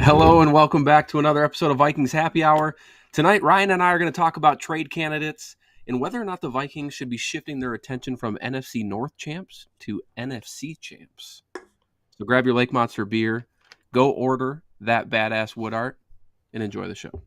Hello and welcome back to another episode of Vikings Happy Hour. Tonight, Ryan and I are going to talk about trade candidates and whether or not the Vikings should be shifting their attention from NFC North champs to NFC champs. So grab your Lake Monster beer, go order that badass wood art, and enjoy the show.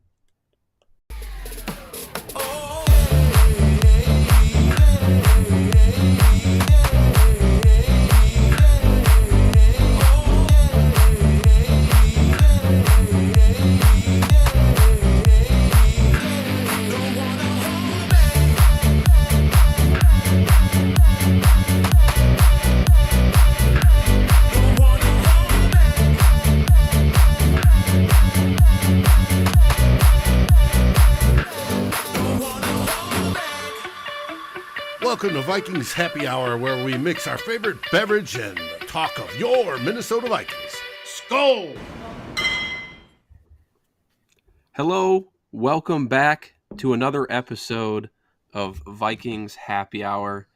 Welcome to Vikings Happy Hour, where we mix our favorite beverage and talk of your Minnesota Vikings. Skol! Hello, welcome back to another episode of Vikings Happy Hour.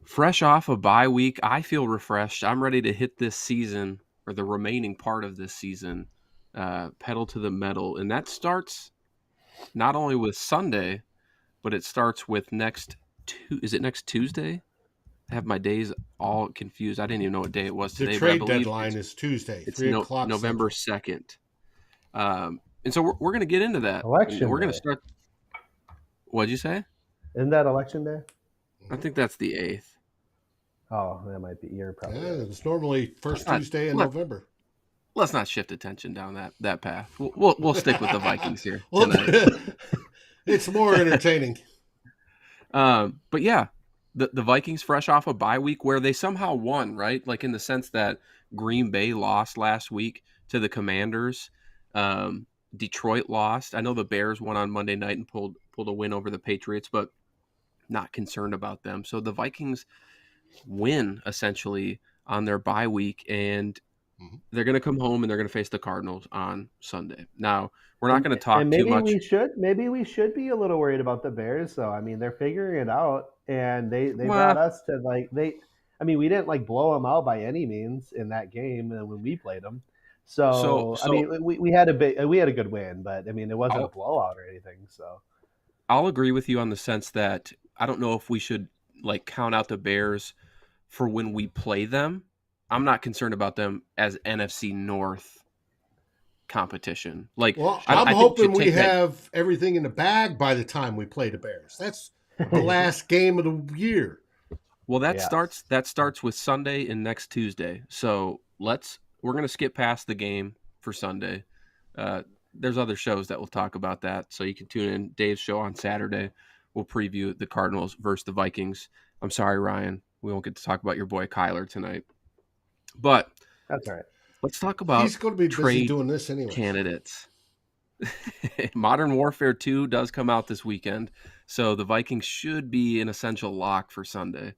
Fresh off a bye week, I feel refreshed. I'm ready to hit this season, or the remaining part of this season, pedal to the metal. And that starts not only with Sunday, but it starts with next Tuesday? I have my days all confused. I didn't even know what day it was today. The trade but I believe deadline is Tuesday, it's 3 o'clock. November 2nd. And so we're going to get into that. Election We're going day. to start. What'd you say? Isn't that election day? I think that's the 8th. Oh, that might be. You're probably Yeah, right. it's normally first Tuesday in November. Let's not shift attention down that path. We'll stick with the Vikings here Well, tonight. it's more entertaining. But yeah, the Vikings fresh off a bye week where they somehow won, right? Like in the sense that Green Bay lost last week to the Commanders. Detroit lost. I know the Bears won on Monday night and pulled a win over the Patriots, but not concerned about them. So the Vikings win essentially on their bye week, and they're going to come home and they're going to face the Cardinals on Sunday. Now, we're not going to talk too much. Maybe we should be a little worried about the Bears, though. I mean, they're figuring it out, and they brought us to we didn't blow them out by any means in that game when we played them. So I mean, we had a good win, but I mean, it wasn't a blowout or anything. So I'll agree with you on the sense that I don't know if we should count out the Bears for when we play them. I'm not concerned about them as NFC North competition. I'm hoping we have everything in the bag by the time we play the Bears. That's the last game of the year. Well, that starts with Sunday and next Tuesday. So we're going to skip past the game for Sunday. There's other shows that will talk about that, so you can tune in. Dave's show on Saturday. We'll preview the Cardinals versus the Vikings. I'm sorry, Ryan. We won't get to talk about your boy Kyler tonight. But that's all right. Let's talk about he's going to be busy doing this anyway. Candidates. Modern Warfare 2 does come out this weekend, so the Vikings should be an essential lock for Sunday.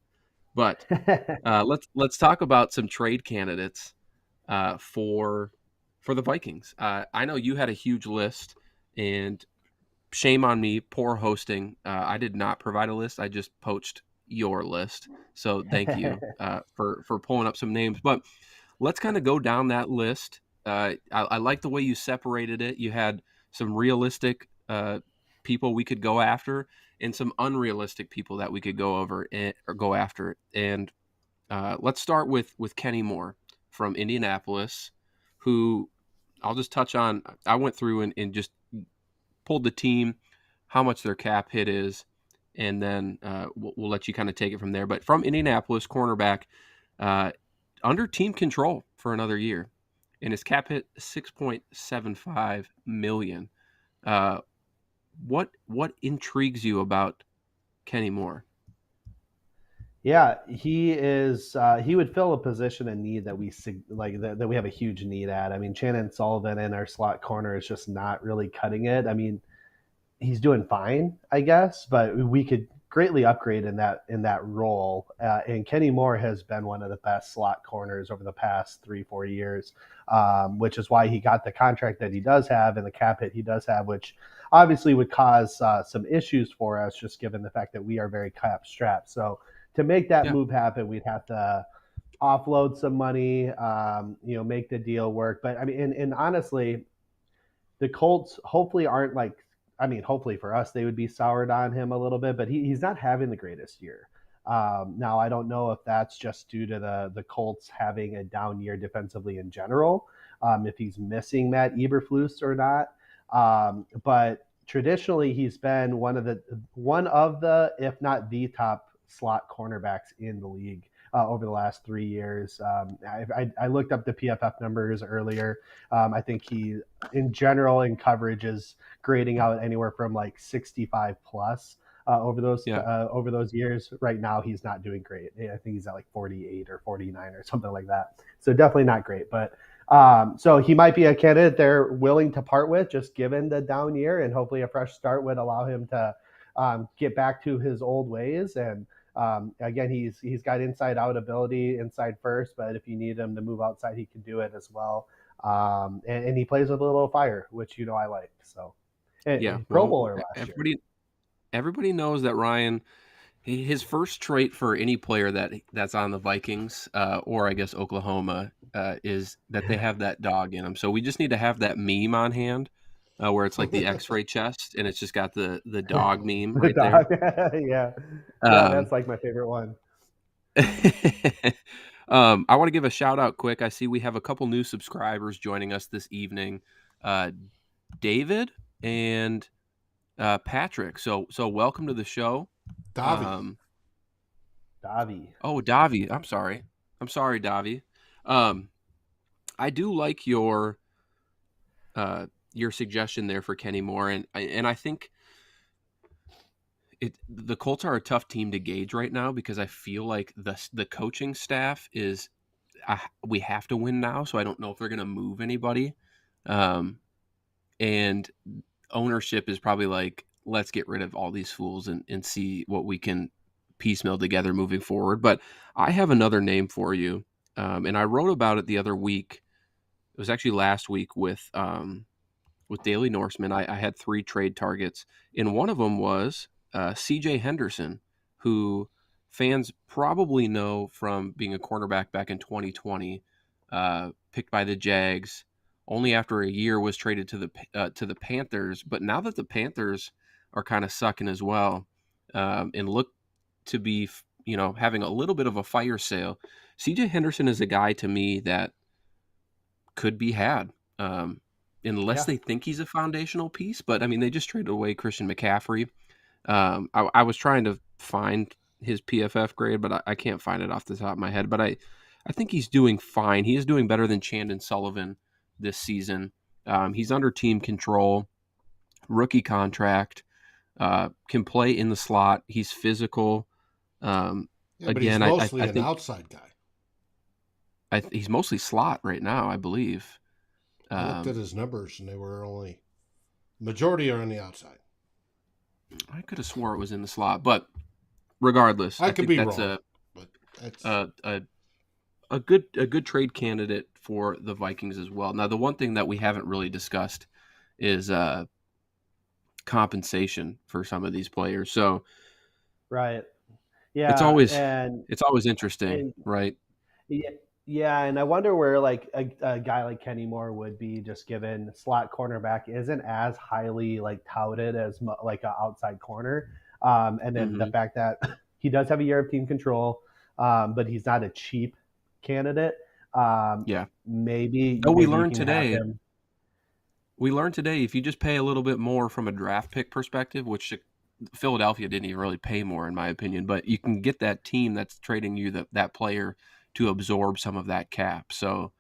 But let's talk about some trade candidates for the Vikings. I know you had a huge list, and shame on me, poor hosting. I did not provide a list. I just poached your list. So thank you for pulling up some names. But let's kind of go down that list. I like the way you separated it. You had some realistic people we could go after and some unrealistic people that we could go after. And let's start with Kenny Moore from Indianapolis, who I'll just touch on. I went through and just pulled the team, how much their cap hit is, and then we'll let you kind of take it from there. But from Indianapolis, cornerback, under team control for another year, and his cap hit $6.75 million. What intrigues you about Kenny Moore? Yeah, he is. He would fill a position in need that we that we have a huge need at. I mean, Shannon Sullivan in our slot corner is just not really cutting it. I mean, he's doing fine, I guess, but we could greatly upgrade in that role. And Kenny Moore has been one of the best slot corners over the past 3-4 years, which is why he got the contract that he does have and the cap hit he does have, which obviously would cause some issues for us, just given the fact that we are very cap strapped. So to make that move happen, we'd have to offload some money, make the deal work. But I mean, and honestly, the Colts hopefully aren't like, I mean, hopefully for us, they would be soured on him a little bit, but he's not having the greatest year. Now, I don't know if that's just due to the Colts having a down year defensively in general, if he's missing Matt Eberflus or not. But traditionally, he's been one of the, if not the top slot cornerbacks in the league over the last 3 years. I looked up the PFF numbers earlier. I think he, in general, in coverage is grading out anywhere from like 65 plus Yeah. over those years. Right now, he's not doing great. I think he's at like 48 or 49 or something like that. So definitely not great. But so he might be a candidate they're willing to part with, just given the down year, and hopefully a fresh start would allow him to get back to his old ways. And again, he's got inside out ability, inside first, but if you need him to move outside, he can do it as well. And he plays with a little fire, which I like. So, Yeah. Pro Well, Bowler last year. everybody knows that Ryan, his first trait for any player that's on the Vikings, or I guess Oklahoma, is that they have that dog in them. So we just need to have that meme on hand, where it's like the X-ray chest, and it's just got the dog meme The right there. dog, yeah, yeah, Um, that's like my favorite one. I want to give a shout out quick. I see we have a couple new subscribers joining us this evening, uh, David and Patrick. So welcome to the show. Davi. Um, Davi. oh, Davi. I'm sorry, Davi. Um, I do like your suggestion there for Kenny Moore, and I think the Colts are a tough team to gauge right now because I feel like the coaching staff is we have to win now, so I don't know if they're going to move anybody, and ownership is probably like, let's get rid of all these fools and see what we can piecemeal together moving forward. But I have another name for you, and I wrote about it the other week. It was actually last week with Daily Norseman. I had 3 trade targets, and one of them was C.J. Henderson, who fans probably know from being a cornerback back in 2020, picked by the Jags. Only after a year was traded to the Panthers, but now that the Panthers are kind of sucking as well, and look to be having a little bit of a fire sale, C.J. Henderson is a guy to me that could be had. Unless Yeah, they think he's a foundational piece. But I mean, they just traded away Christian McCaffrey. I was trying to find his PFF grade, but I can't find it off the top of my head. But I think he's doing fine. He is doing better than Chandon Sullivan this season. He's under team control, rookie contract, can play in the slot. He's physical. Yeah, but he's Again, mostly I an think outside guy. he's mostly slot right now, I believe. I looked at his numbers, and they were only majority are on the outside. I could have swore it was in the slot, but regardless, I I could think be that's wrong, but that's a good trade candidate for the Vikings as well. Now, the one thing that we haven't really discussed is compensation for some of these players. So right. it's Yeah, always it's always interesting, and right? yeah, yeah, and I wonder where like a guy like Kenny Moore would be, just given slot cornerback isn't as highly like touted as like an outside corner, and then the Hmm. fact that he does have a year of team control, but he's not a cheap candidate. Um, Yeah. maybe Oh, maybe you can have him. we learned today if you just pay a little bit more from a draft pick perspective, which Philadelphia didn't even really pay more in my opinion, but you can get that team that's trading you that player to absorb some of that cap. So,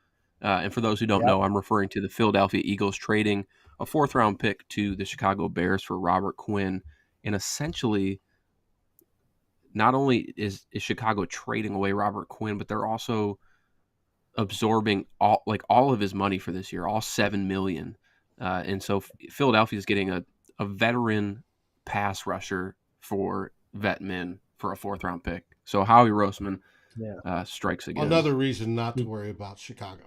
and for those who don't know, Yep. I'm referring to the Philadelphia Eagles trading a 4th round pick to the Chicago Bears for Robert Quinn, and essentially not only is Chicago trading away Robert Quinn, but they're also absorbing all of his money for this year, all 7 million, and so Philadelphia is getting a veteran pass rusher for vet men for a 4th round pick. So Howie Roseman Yeah. strikes again. another reason not to He worry about Chicago.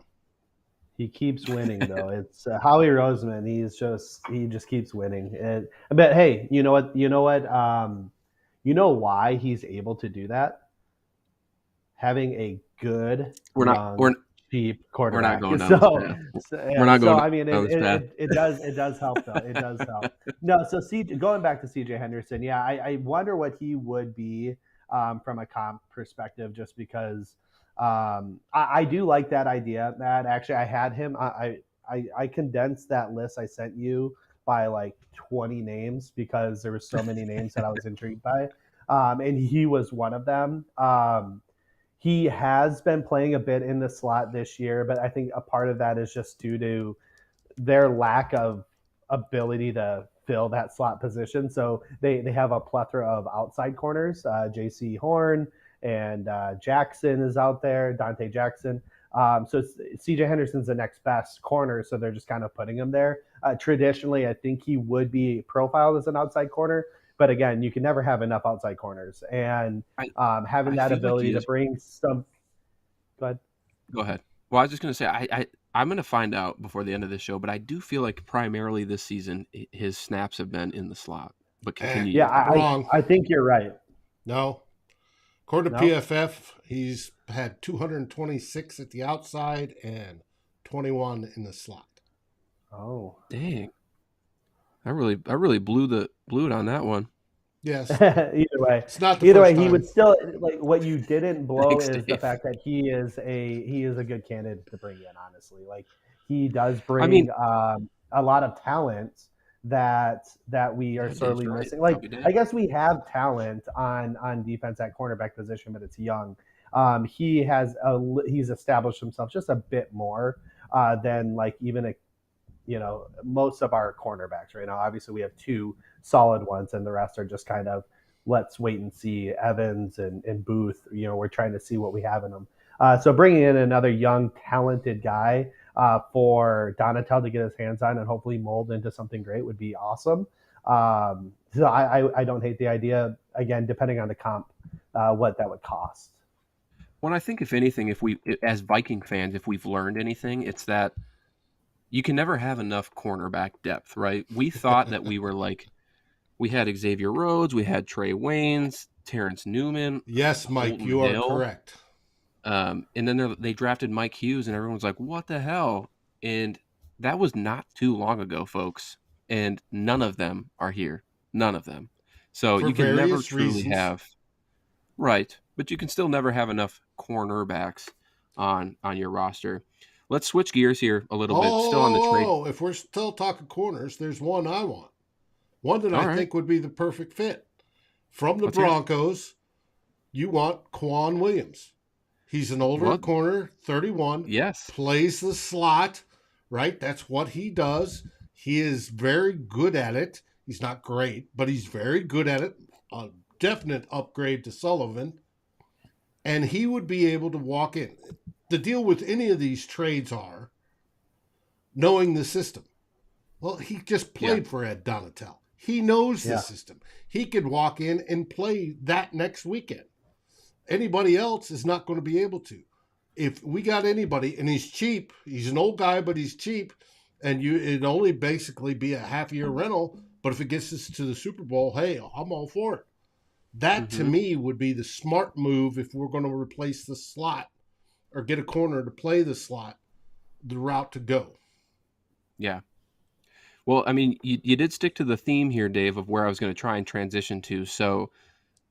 he keeps winning though. It's Howie Roseman. He just keeps winning. But hey, you know what? You know what? You know why he's able to do that? Having a good We're not young we're cheap we're not quarterback. going down this So, path. We're yeah, not so going I mean, down this path. it does help though. It does help. No, so going back to CJ Henderson, yeah, I wonder what he would be from a comp perspective, just because I do like that idea, Matt. Actually, I had him. I condensed that list I sent you by like 20 names because there were so many names that I was intrigued by, and he was one of them. He has been playing a bit in the slot this year, but I think a part of that is just due to their lack of ability to fill that slot position. So they have a plethora of outside corners. J.C. Horn and Jackson is out there, Dante Jackson. So C.J. Henderson's the next best corner, so they're just kind of putting him there. Traditionally, I think he would be profiled as an outside corner, but again, you can never have enough outside corners, and I having I that feel like ability he to is. bring some. Go ahead. Go ahead. Well, I was just gonna say I'm gonna find out before the end of this show, but I do feel like primarily this season his snaps have been in the slot. But continue Yeah, your thought. Wrong. I think you're right. No. According to No. PFF, he's had 226 at the outside and 21 in the slot. Oh. Dang, I really blew it on that one. Yes. either way, It's not the first he time. would still like what you didn't blow Thanks, is the Dave. fact that he is a good candidate to bring in. Honestly, like he does I mean, bring a lot of talent that we are yeah, Dave's sorely right. missing. Like Copy I Dave. guess we have talent on defense at cornerback position, but it's young. He's established himself just a bit more than like even a most of our cornerbacks right now. Obviously, we have two solid ones, and the rest are just kind of let's wait and see. Evans and Booth, we're trying to see what we have in them. So bringing in another young, talented guy for Donatel to get his hands on and hopefully mold into something great would be awesome. So I don't hate the idea. Again, depending on the comp, what that would cost. Well, I think if anything, if we as Viking fans, if we've learned anything, it's that you can never have enough cornerback depth, right? We thought that we had Xavier Rhodes, we had Trey Waynes, Terrence Newman, Yes, Mike, Holton you are Hill. correct. And then they drafted Mike Hughes, and everyone's like, "What the hell?" And that was not too long ago, folks. And none of them are here. None of them. So For you can never various truly reasons. have right, but you can still never have enough cornerbacks on your roster. Let's switch gears here a little bit. Still on the trade. If we're still talking corners, there's one I want. One that I All right, think would be the perfect fit. From the let's hear it. Broncos, you want Quan Williams. He's an older Well, corner, 31, yes. plays the slot, right? That's what he does. He is very good at it. He's not great, but he's very good at it. A definite upgrade to Sullivan. And he would be able to walk in. The deal with any of these trades are knowing the system. Well, he just Yeah. played for Ed Donatel. He knows the Yeah. system. He could walk in and play that next weekend. Anybody else is not going to be able to. If we got anybody, and he's cheap, he's an old guy, but he's cheap, and it'd only basically be a half-year rental, but if it gets us to the Super Bowl, hey, I'm all for it. That, to Mm-hmm. me, would be the smart move if we're going to replace the slot or get a corner to play the slot, the route to go. Yeah. Well, I mean, you did stick to the theme here, Dave, of where I was going to try and transition to. So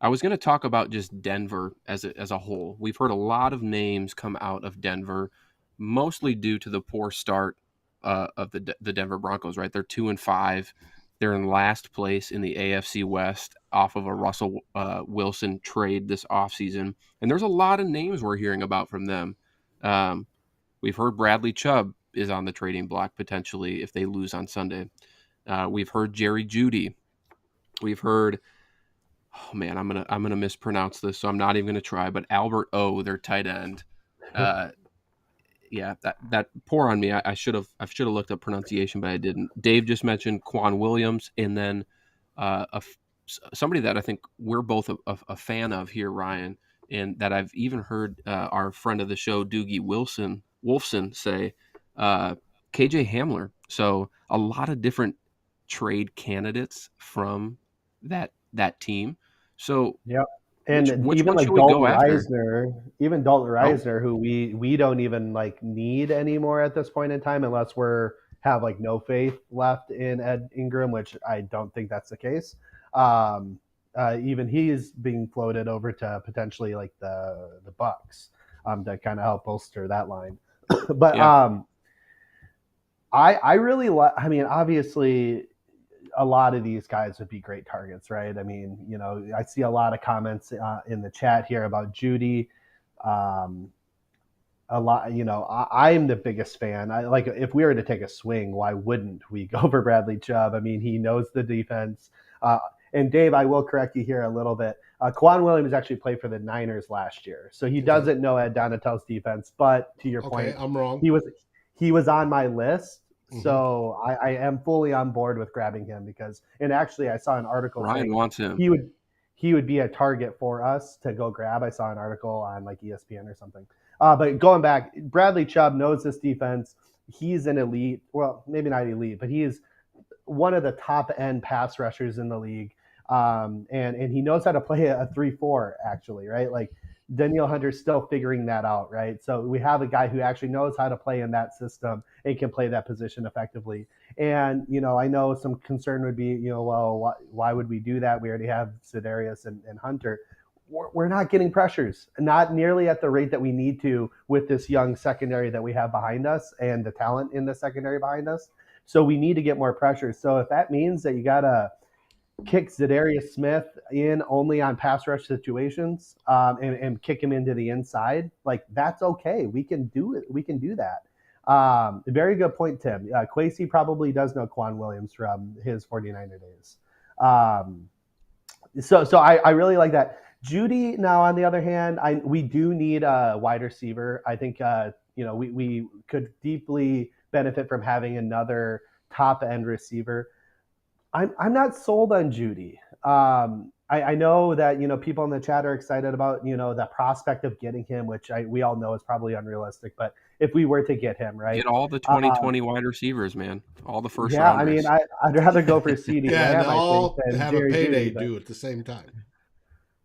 I was going to talk about just Denver as a whole. We've heard a lot of names come out of Denver, mostly due to the poor start of the Denver Broncos. Right, they're 2-5. They're in last place in the AFC West off of a Russell Wilson trade this offseason. And there's a lot of names we're hearing about from them. We've heard Bradley Chubb is on the trading block potentially if they lose on Sunday. We've heard Jerry Jeudy. We've heard, oh man, I'm gonna mispronounce this, so I'm not even gonna try. But Albert O, their tight end. Yeah, that poor on me. I should have looked up pronunciation, but I didn't. Dave just mentioned Quan Williams, and then somebody that I think we're both a fan of here, Ryan, and that I've even heard our friend of the show, Doogie Wolfson, say, KJ Hamler. So a lot of different trade candidates from that team. So Yep. And Which even one should like we go after? Dalton Oh, Reisner, who we don't even like need anymore at this point in time, unless we're have like no faith left in Ed Ingram, which I don't think that's the case. Um, Even he's being floated over to potentially like the Bucks to kind of help bolster that line. But yeah. I really like. I mean, obviously, a lot of these guys would be great targets, right? I mean, I see a lot of comments in the chat here about Judy. Um, a lot, I'm the biggest fan. I like if we were to take a swing, why wouldn't we go for Bradley Chubb? I mean, he knows the defense. And Dave, I will correct you here a little bit. Quan Williams actually played for the Niners last year, so he Okay. doesn't know Ed Donatel's defense. But to your Okay, point, I'm wrong. he was on my list, Mm-hmm. so I am fully on board with grabbing him because. And actually, I saw an article Ryan saying wants him. he would be a target for us to go grab. I saw an article on like ESPN or something. But going back, Bradley Chubb knows this defense. He's an elite, well, maybe not elite, but he is one of the top end pass rushers in the league. And he knows how to play a 3-4 actually, right? Like Danielle Hunter's still figuring that out, right? So we have a guy who actually knows how to play in that system and can play that position effectively. And, I know some concern would be, well, why would we do that? We already have Zedarius and Hunter. We're not getting pressures, not nearly at the rate that we need to with this young secondary that we have behind us and the talent in the secondary behind us. So we need to get more pressure. So if that means that you got to kick Zedarius Smith in only on pass rush situations and kick him into the inside, like that's okay. We can do it. We can do that. Very good point, Tim. Quasey probably does know Quan Williams from his 49er days. So I really like that. Judy, now on the other hand, we do need a wide receiver. I think we could deeply benefit from having another top end receiver. I'm not sold on Judy. I know that people in the chat are excited about the prospect of getting him, which we all know is probably unrealistic. But if we were to get him, right? Get all the 2020 wide receivers, man. All the first Yeah, I mean, rounders. I'd rather go for CeeDee Yeah, and they Lamb, I think, all than have a Jerry payday Judy. But due at the same time.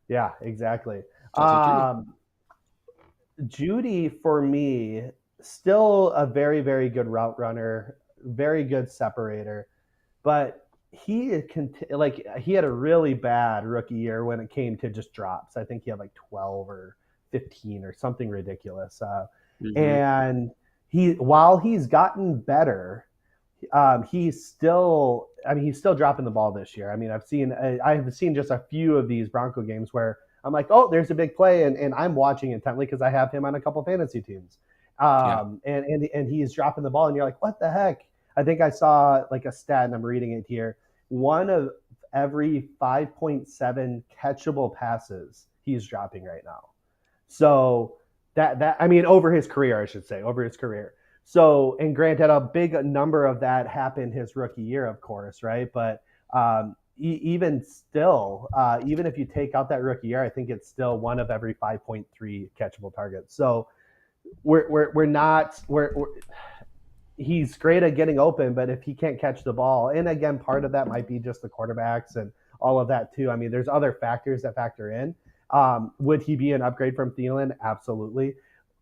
yeah, exactly. It's also true. Judy, for me, still a very, very good route runner, very good separator, but he had a really bad rookie year when it came to just drops. I think he had like 12 or 15 or something ridiculous. Mm-hmm. And while he's gotten better, he's still dropping the ball this year. I mean, I've seen just a few of these Bronco games where I'm like, oh, there's a big play, and I'm watching intently because I have him on a couple fantasy teams. Yeah. And he's dropping the ball, and you're like, what the heck? I think I saw like a stat, and I'm reading it here. One of every 5.7 catchable passes he's dropping right now. So that I mean, over his career, I should say, over his career. So, and granted, a big number of that happened his rookie year, of course, right? But even still, even if you take out that rookie year, I think it's still one of every 5.3 catchable targets. So we're not he's great at getting open, but if he can't catch the ball, and again, part of that might be just the quarterbacks and all of that too. I mean, there's other factors that factor in. Would he be an upgrade from Thielen? Absolutely.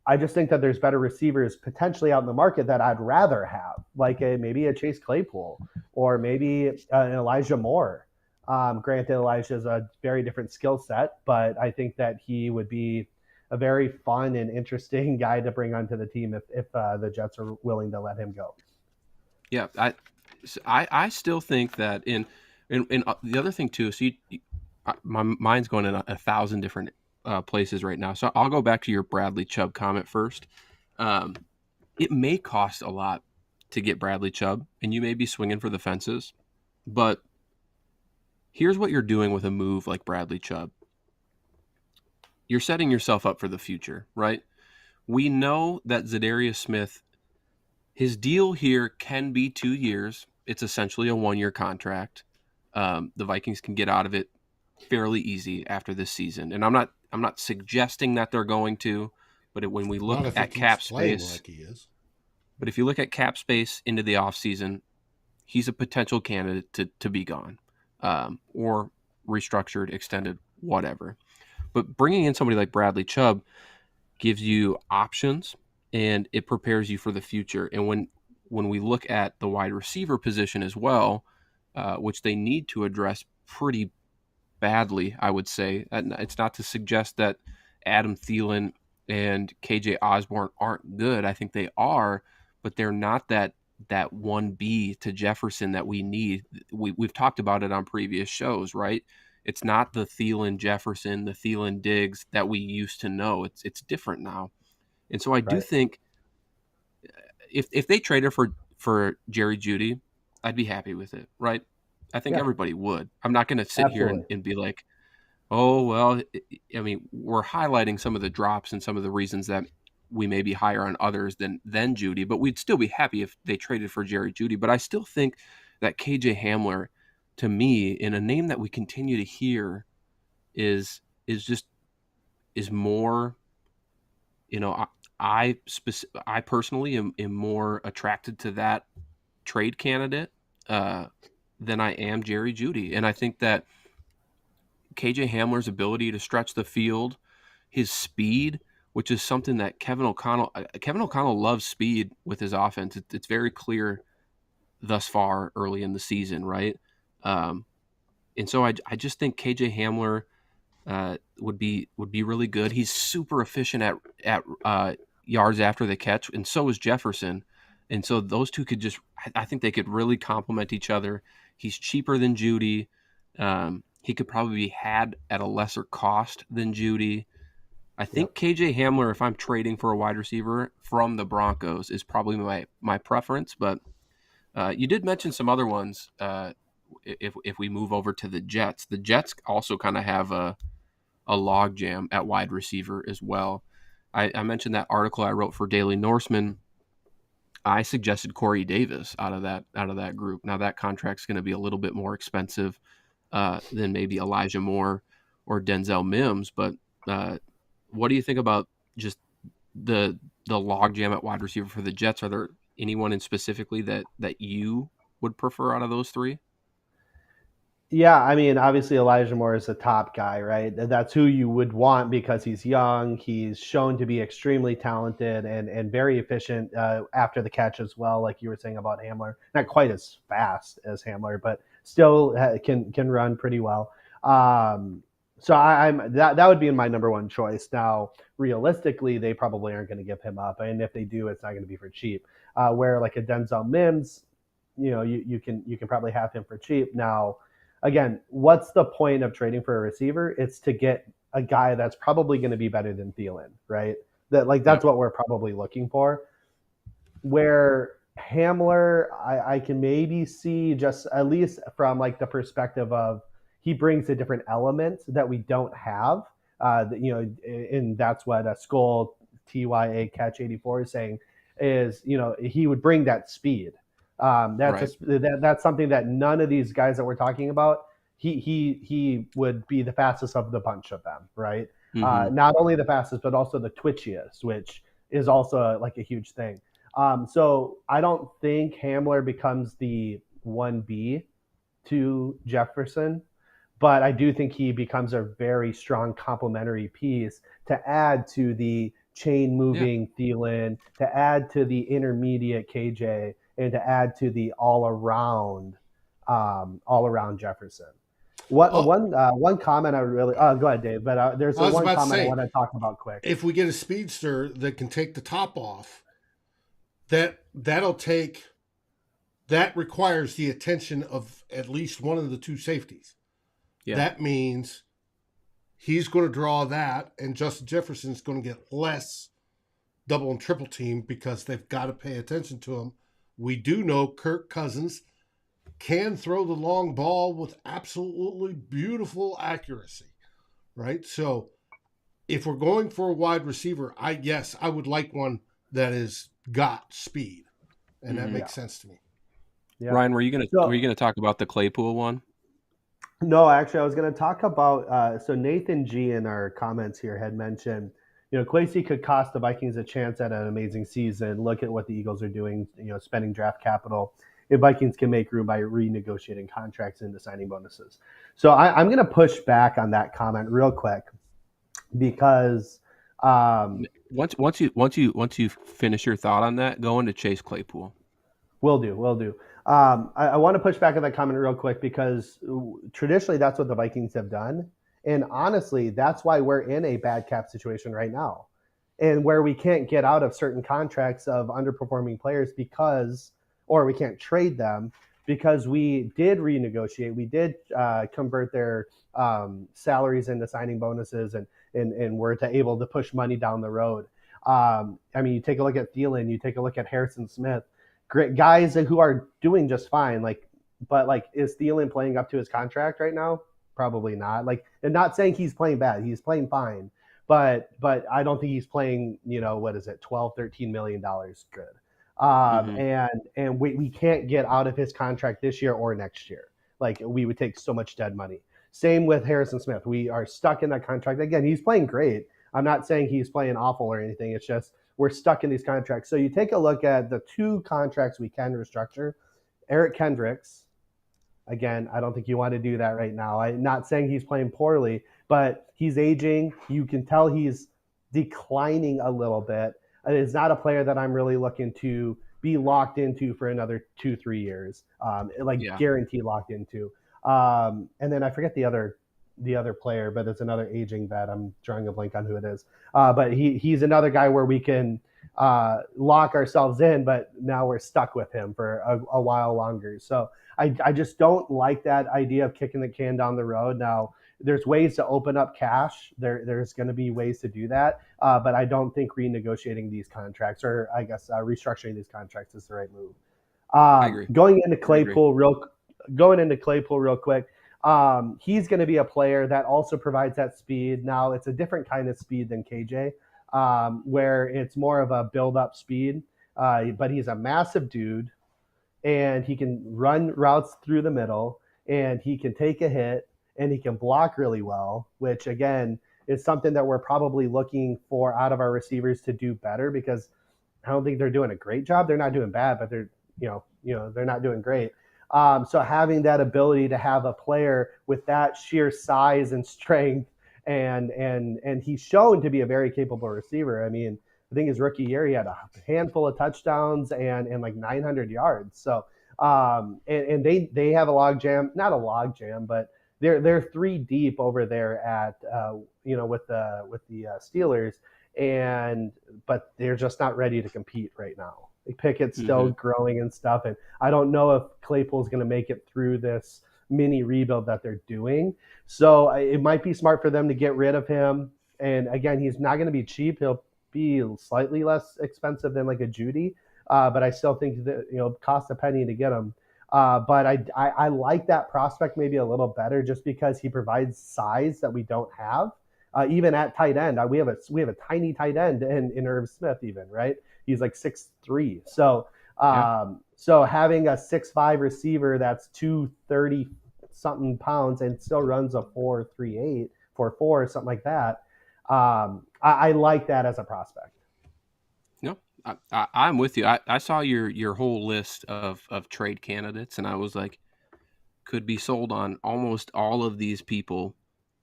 I just think that there's better receivers potentially out in the market that I'd rather have, like maybe a Chase Claypool or maybe an Elijah Moore. Granted, Elijah is a very different skill set, but I think that he would be a very fun and interesting guy to bring onto the team if the Jets are willing to let him go. Yeah, I still think that in the other thing too. So my mind's going in 1,000 different places right now. So I'll go back to your Bradley Chubb comment first. It may cost a lot to get Bradley Chubb, and you may be swinging for the fences, but here's what you're doing with a move like Bradley Chubb. You're setting yourself up for the future, right? We know that Zedarius Smith, his deal here can be 2 years. It's essentially a 1-year contract. The Vikings can get out of it fairly easy after this season, and I'm not suggesting that they're going to, but when we look at cap space, like he is. But if you look at cap space into the offseason, he's a potential candidate to be gone, or restructured, extended, whatever. But bringing in somebody like Bradley Chubb gives you options and it prepares you for the future. And when we look at the wide receiver position as well, which they need to address pretty badly, I would say. And it's not to suggest that Adam Thielen and KJ Osborne aren't good. I think they are, but they're not that 1B to Jefferson that we need. We've talked about it on previous shows, right? It's not the Thielen Jefferson, the Thielen Diggs that we used to know. It's different now. And so I do Right. think if they traded for Jerry Jeudy, I'd be happy with it, right? I think Yeah, everybody would. I'm not going to sit here absolutely. and be like, oh, well, I mean, we're highlighting some of the drops and some of the reasons that we may be higher on others than Jeudy, but we'd still be happy if they traded for Jerry Jeudy. But I still think that KJ Hamler, to me, in a name that we continue to hear, is just is more, you know, I personally am more attracted to that trade candidate uh, than I am Jerry Jeudy, and I think that KJ Hamler's ability to stretch the field, his speed, which is something that Kevin O'Connell loves speed with his offense. It's very clear thus far early in the season, right? Um, and so I just think KJ Hamler would be really good. He's super efficient at yards after the catch, and so is Jefferson. And so those two could just I think they could really complement each other. He's cheaper than Jeudy. He could probably be had at a lesser cost than Jeudy. I Yep. think KJ Hamler, if I'm trading for a wide receiver from the Broncos, is probably my preference. But you did mention some other ones. If we move over to the Jets also kind of have a logjam at wide receiver as well. I mentioned that article I wrote for Daily Norseman. I suggested Corey Davis out of that group. Now that contract's going to be a little bit more expensive than maybe Elijah Moore or Denzel Mims. But what do you think about just the logjam at wide receiver for the Jets? Are there anyone in specifically that you would prefer out of those three? Yeah, I mean, obviously Elijah Moore is the top guy, right? That's who you would want because he's young. He's shown to be extremely talented and very efficient after the catch as well, like you were saying about Hamler. Not quite as fast as Hamler, but still can run pretty well. So I'm that would be my number one choice. Now, realistically, they probably aren't going to give him up, and if they do, it's not going to be for cheap. Where like a Denzel Mims, you can probably have him for cheap now. Again, what's the point of trading for a receiver? It's to get a guy that's probably going to be better than Thielen, right? That's Yep. what we're probably looking for. Where Hamler, I can maybe see just at least from like the perspective of he brings a different element that we don't have. And that's what a Skull TYA Catch 84 is saying is he would bring that speed. Right. That's something that none of these guys that we're talking about. He would be the fastest of the bunch of them, right? Mm-hmm. Not only the fastest, but also the twitchiest, which is also like a huge thing. So I don't think Hamler becomes the 1B to Jefferson, but I do think he becomes a very strong complementary piece to add to the chain Yeah. moving Thielen, to add to the intermediate KJ, and to add to the all around Jefferson. What Oh, one comment I would really go ahead, Dave, but there's I a was one about to comment I say, want to talk about quick. if we get a speedster that can take the top off, that requires the attention of at least one of the two safeties. Yeah. That means he's going to draw that, and Justin Jefferson's going to get less double and triple team because they've got to pay attention to him. We do know Kirk Cousins can throw the long ball with absolutely beautiful accuracy, right? So if we're going for a wide receiver, I would like one that has got speed, and that Mm-hmm. Yeah, makes sense to me. yeah. Ryan, were you gonna talk about the Claypool one? No, actually, I was going to talk about. So Nathan G in our comments here had mentioned, Quasi could cost the Vikings a chance at an amazing season. Look at what the Eagles are doing, spending draft capital. If Vikings can make room by renegotiating contracts and signing bonuses. So I'm going to push back on that comment real quick. because Once you finish your thought on that, go into Chase Claypool. will do. I want to push back on that comment real quick because traditionally that's what the Vikings have done. And honestly, that's why we're in a bad cap situation right now and where we can't get out of certain contracts of underperforming players because, or we can't trade them because we did renegotiate. We did convert their salaries into signing bonuses and we're able to push money down the road. I mean, you take a look at Thielen, you take a look at Harrison Smith, great guys who are doing just fine. But is Thielen playing up to his contract right now? Probably not. And not saying he's playing bad. He's playing fine. But I don't think he's playing, what is it, $12, $13 million good. Mm-hmm. And we can't get out of his contract this year or next year. We would take so much dead money. Same with Harrison Smith. We are stuck in that contract. Again, he's playing great. I'm not saying he's playing awful or anything. It's just we're stuck in these contracts. So you take a look at the two contracts we can restructure. Eric Kendricks, again, I don't think you want to do that right now. I'm not saying he's playing poorly, but he's aging. You can tell he's declining a little bit. It's not a player that I'm really looking to be locked into for another 2-3 years, guaranteed locked into. And then I forget the other player, but it's another aging vet. I'm drawing a blank on who it is. But he's another guy where we can lock ourselves in, but now we're stuck with him for a while longer. So I just don't like that idea of kicking the can down the road. Now, there's ways to open up cash. There's going to be ways to do that. But I don't think renegotiating these contracts or I guess restructuring these contracts is the right move. I agree. Going into Claypool real quick. He's going to be a player that also provides that speed. Now, it's a different kind of speed than KJ, where it's more of a build-up speed. But he's a massive dude, and he can run routes through the middle, and he can take a hit, and he can block really well, which, again, is something that we're probably looking for out of our receivers to do better because I don't think they're doing a great job. They're not doing bad, but they're not doing great. So having that ability to have a player with that sheer size and strength, and he's shown to be a very capable receiver. I mean, I think his rookie year he had a handful of touchdowns and like 900 yards. So and they have a log jam, not a log jam, but they're 3 deep over there at with the Steelers, but they're just not ready to compete right now. Pickett's still growing and stuff, and I don't know if Claypool's going to make it through this mini rebuild that they're doing. So it might be smart for them to get rid of him. And again, he's not going to be cheap. He'll be slightly less expensive than like a Judy, but I still think that cost a penny to get him. But I like that prospect maybe a little better just because he provides size that we don't have. Even at tight end, we have a tiny tight end in Irv Smith, even, right? He's like 6'3". So so having a 6'5" receiver that's 230 something pounds and still runs a 4.38, 4.4, something like that. I like that as a prospect. No, I'm with you. I saw your whole list of trade candidates, and I was like, could be sold on almost all of these people.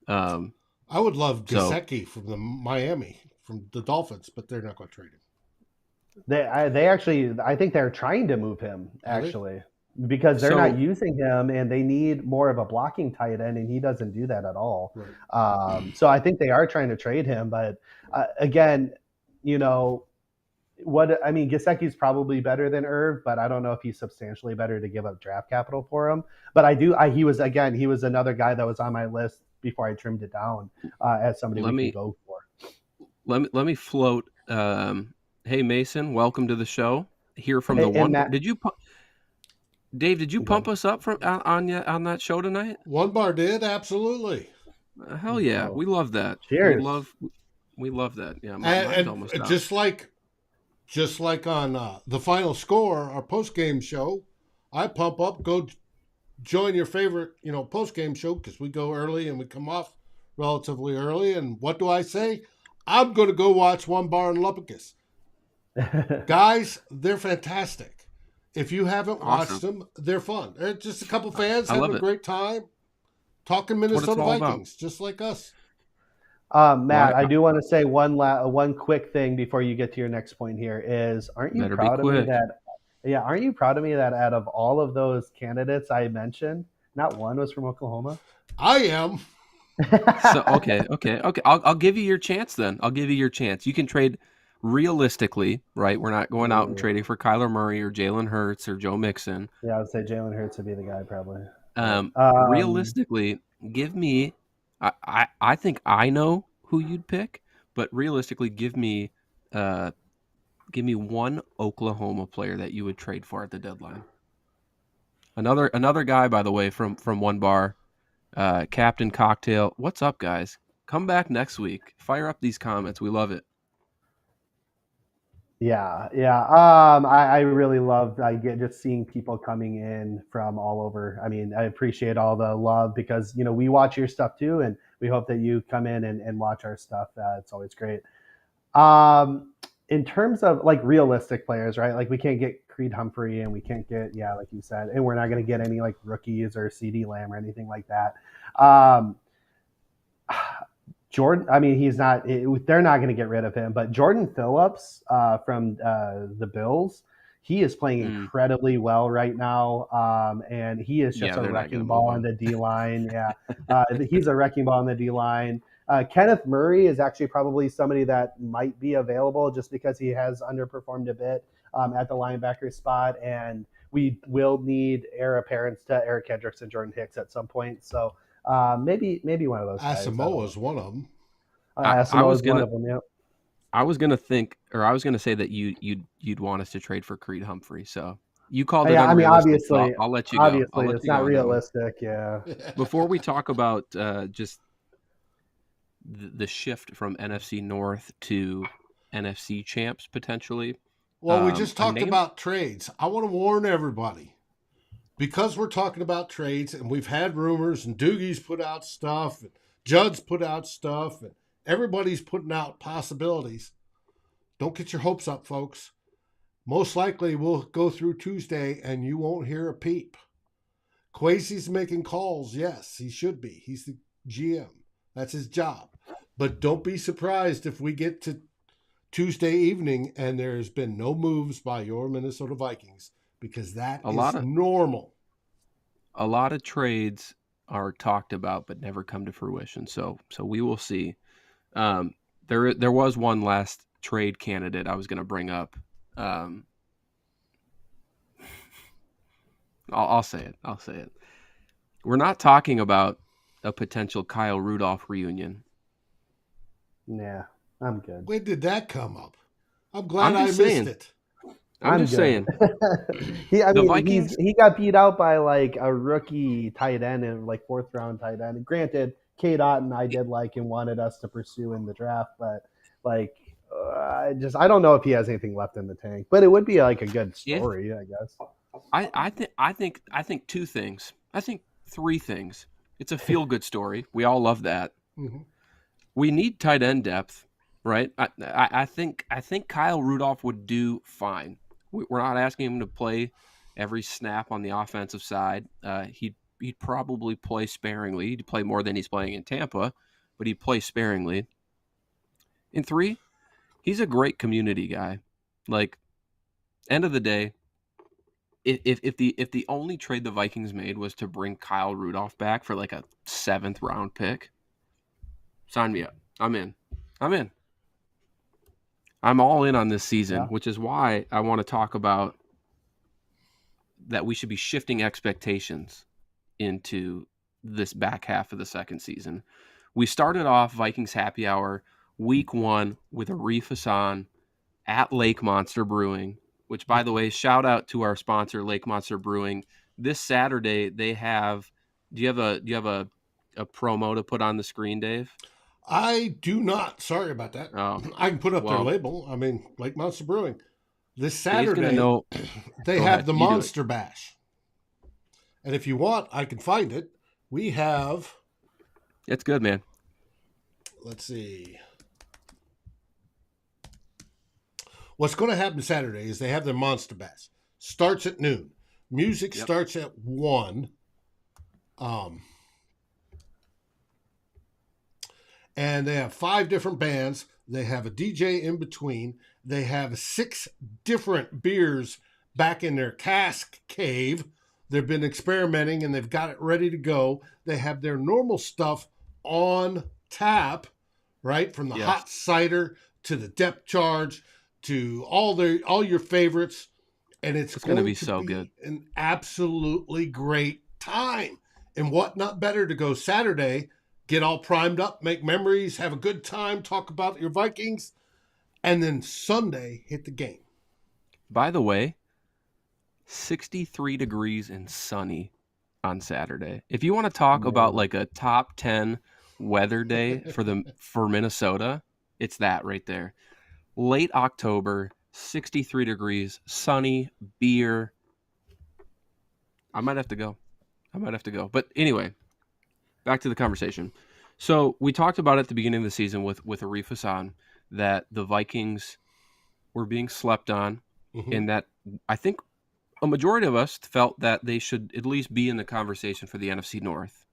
I would love Gesicki from the Miami, from the Dolphins, but they're not going to trade him. They actually, I think they're trying to move him actually because they're not using him and they need more of a blocking tight end, and he doesn't do that at all. Right. So I think they are trying to trade him, but again, Gesicki's probably better than Irv, but I don't know if he's substantially better to give up draft capital for him. But he was another guy that was on my list before I trimmed it down as somebody we can go for. Let me float. Hey Mason, welcome to the show. Here from the one. Matt, Dave, did you pump us up on that show tonight? One Bar did, absolutely. Hell yeah, we love that. Cheers. We love that. Yeah, mine's almost out. Just like on the Final Score, our post game show, I pump up. Go join your favorite, post game show because we go early and we come off relatively early. And what do I say? I'm going to go watch One Bar in Lupicus. Guys, they're fantastic. If you haven't watched them, they're fun. They're just a couple fans having a great time talking Minnesota Vikings, just like us. Matt, Why? I do want to say one quick thing before you get to your next point here is, aren't you Better be proud of me quick. that, yeah, aren't you proud of me that out of all of those candidates I mentioned, not one was from Oklahoma? I am. So okay. I'll give you your chance then. I'll give you your chance. You can trade realistically, right? We're not going out and Ooh. trading for Kyler Murray or Jalen Hurts or Joe Mixon. Yeah, I would say Jalen Hurts would be the guy probably. But Realistically, give me. I think I know who you'd pick, but realistically, uh, give me one Oklahoma player that you would trade for at the deadline. Another guy, by the way, from one bar, Captain Cocktail. What's up, guys? Come back next week. Fire up these comments. We love it. yeah. I really love I get just seeing people coming in from all over. I mean, I appreciate all the love because we watch your stuff too, and we hope that you come in and watch our stuff. It's always great. Um, in terms of like realistic players, right? Like we can't get Creed Humphrey and we can't get, yeah, like you said, and we're not going to get any like rookies or CD Lamb or anything like that. Um, Jordan, I mean, they're not going to get rid of him, but Jordan Phillips from the Bills, he is playing Mm, incredibly well right now. And he is just yeah, a they're not going wrecking to move ball on him. the D line. Yeah. He's a wrecking ball on the D line. Kenneth Murray is actually probably somebody that might be available just because he has underperformed a bit at the linebacker spot. And we will need heir apparents to Eric Kendricks and Jordan Hicks at some point. So maybe one of those guys. I don't Asamoah know. is one of them. I Asamoah was is one gonna of them. Yep. I was gonna think, or I was gonna say that you'd want us to trade for Creed Humphrey. So you called it Yeah. I mean, unrealistic. So I'll let you go. I'll obviously, let it's you go not on that one. realistic. Yeah. Before we talk about just the shift from NFC North to NFC champs potentially, Well, we just a talked name. about trades. I want to warn everybody because we're talking about trades and we've had rumors and Doogie's put out stuff and Judd's put out stuff and everybody's putting out possibilities. Don't get your hopes up, folks. Most likely we'll go through Tuesday and you won't hear a peep. Quasi's making calls. Yes, he should be. He's the GM. That's his job. But don't be surprised if we get to Tuesday evening and there's been no moves by your Minnesota Vikings because that A lot is of normal. a lot of trades are talked about but never come to fruition. So we will see. Um, there was one last trade candidate I was going to bring up. Um, I'll say it. I'll say it. We're not talking about a potential Kyle Rudolph reunion. Yeah. I'm good. When did that come up? I'm glad I'm I just missed saying. it. I'm I'm just good. saying. I The mean, Vikings. he got beat out by like a rookie tight end and like fourth round tight end. And granted, Kate Otten I did like and wanted us to pursue in the draft, but like I don't know if he has anything left in the tank. But it would be like a good If story, I guess. I think two things. I think three things. It's a feel good story. We all love that. Mm-hmm. We need tight end depth, right? I think Kyle Rudolph would do fine. We're not asking him to play every snap on the offensive side. He'd probably play sparingly. He'd play more than he's playing in Tampa, but he'd play sparingly. In three, he's a great community guy. Like, end of the day, if the only trade the Vikings made was to bring Kyle Rudolph back for like a 7th round pick, sign me up. I'm in. I'm in. I'm all in on this season, Yeah. which is why I want to talk about that we should be shifting expectations into this back half of the second season. We started off Vikings Happy Hour week 1 with Arif Hassan at Lake Monster Brewing, which, by the way, shout out to our sponsor, Lake Monster Brewing. This Saturday they have. Do you have a promo to put on the screen, Dave? I do not. Sorry about that. Oh, I can put up their well, label. I mean, Lake Monster Brewing. This Dave's gonna Saturday, know. they Go have ahead, the you do it. Monster Bash. And if you want, I can find it. We have, It's good, man. let's see. What's going to happen Saturday is they have their Monster Bash. Starts at noon. Music Yep. starts at 1. and they have 5 different bands. They have a DJ in between. They have 6 different beers back in their cask cave. They've been experimenting and they've got it ready to go. They have their normal stuff on tap, right? From the Yes. hot cider to the depth charge to all your favorites. And it's going going to be to so be good. an absolutely great time. And what not better to go Saturday, get all primed up, make memories, have a good time, talk about your Vikings, and then Sunday hit the game. By the way, 63 degrees and sunny on Saturday. If you want to talk about like a top 10 weather day for Minnesota, it's that right there. Late October, 63 degrees, sunny, beer. I might have to go. But anyway, back to the conversation. So we talked about at the beginning of the season with Arif Hassan that the Vikings were being slept on, and that I think a majority of us felt that they should at least be in the conversation for the NFC North.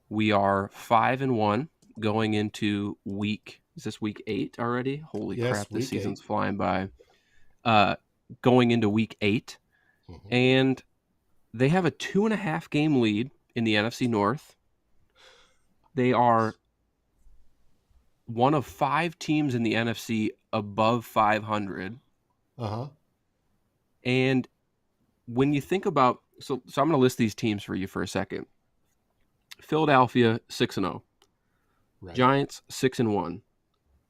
We are 5-1 going into is this week 8 already? Holy crap, this season's 8. flying by. Going into week 8, and they have a 2.5 game lead in the NFC North. They are one of 5 teams in the NFC above 500. And when you think about, so I'm going to list these teams for you for a second. Philadelphia 6-0, right. Giants 6-1,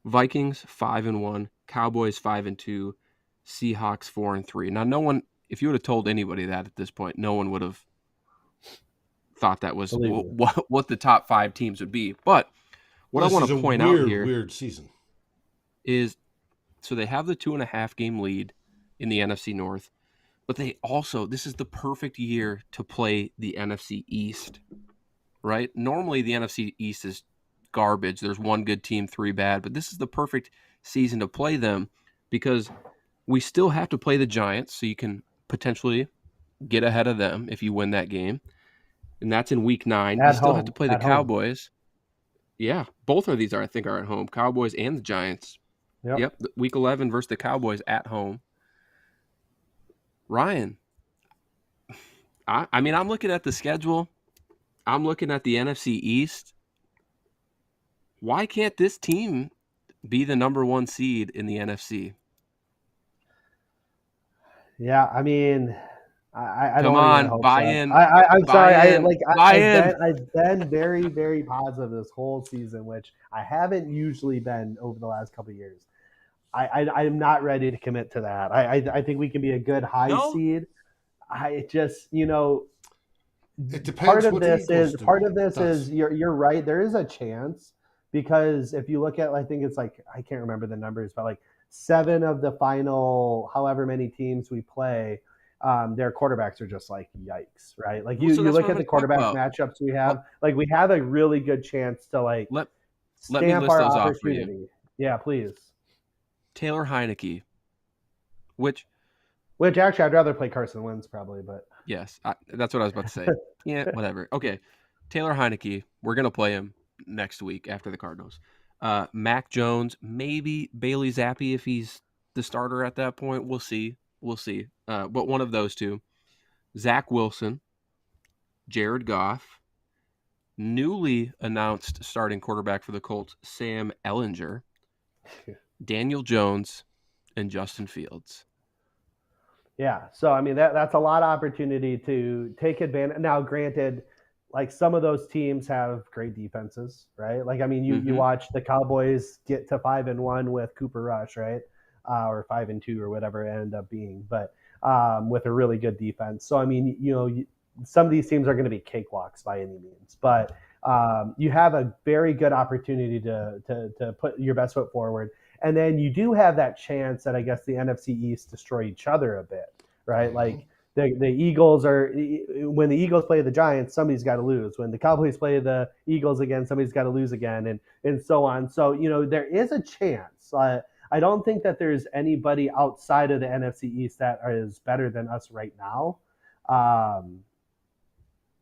Vikings 5-1, Cowboys 5-2, Seahawks 4-3. Now, no one, if you would have told anybody that at this point, no one would have thought that was what the top 5 teams would be. But what I want to point out here, weird season, is so they have the 2.5 game lead in the NFC North, but they also, this is the perfect year to play the NFC East, right? Normally the NFC East is garbage. There's 1 good team, 3 bad, but this is the perfect season to play them because we still have to play the Giants, so you can potentially get ahead of them if you win that game. And that's in week 9. You still have to play the Cowboys. Yeah, both of these I think are at home. Cowboys and the Giants. Yep. Week 11 versus the Cowboys at home. Ryan, I mean, I'm looking at the schedule. I'm looking at the NFC East. Why can't this team be the number 1 seed in the NFC? Yeah, I mean, I Come don't on, buy in. I'm sorry. I've been very, very positive this whole season, which I haven't usually been over the last couple of years. I'm not ready to commit to that. I think we can be a good high seed. I just, it depends. Part of this is you're right. There is a chance because if you look at, I think it's like, I can't remember the numbers, but like 7 of the final however many teams we play, their quarterbacks are just like yikes, right? Like you look at the quarterback matchups we have, like we have a really good chance to like let me list our those opportunity. off for you. Yeah, please. Taylor Heineke, which actually I'd rather play Carson Wentz probably, but yes, that's what I was about to say. Yeah, whatever. Okay, Taylor Heineke, we're gonna play him next week after the Cardinals. Mac Jones, maybe Bailey Zappi if he's the starter at that point. We'll see. But one of those 2. Zach Wilson, Jared Goff, newly announced starting quarterback for the Colts, Sam Ehlinger, Daniel Jones, and Justin Fields. Yeah, so I mean that's a lot of opportunity to take advantage. Now, granted, like some of those teams have great defenses, right? Like I mean, you watch the Cowboys get to 5-1 with Cooper Rush, right, or 5-2 or whatever it ended up being, but with a really good defense. So I mean, some of these teams are going to be cakewalks by any means, but you have a very good opportunity to put your best foot forward. And then you do have that chance that I guess the NFC East destroy each other a bit, right? Like the Eagles when the Eagles play the Giants, somebody's got to lose. When the Cowboys play the Eagles again, somebody's got to lose again, and so on. So, there is a chance. I don't think that there's anybody outside of the NFC East that is better than us right now.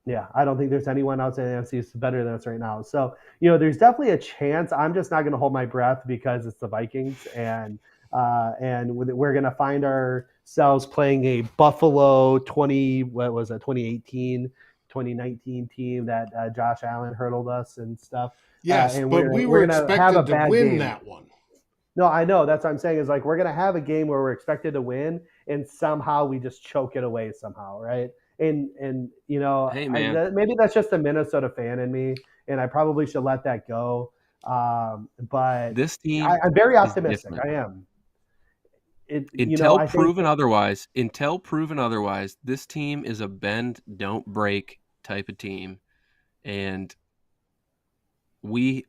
Yeah, I don't think there's anyone outside the NFC who's better than us right now. So, there's definitely a chance. I'm just not going to hold my breath because it's the Vikings, and we're going to find ourselves playing a Buffalo 2018, 2019 team that Josh Allen hurdled us and stuff. Yes, And but we we're were gonna have a expected to bad win game. that one. No, I know. That's what I'm saying is like we're gonna have a game where we're expected to win, and somehow we just choke it away somehow, right? And Hey, man, maybe that's just a Minnesota fan in me, and I probably should let that go. But this team I'm very is optimistic. different. I am. Until I think proven otherwise, this team is a bend, don't break type of team, and we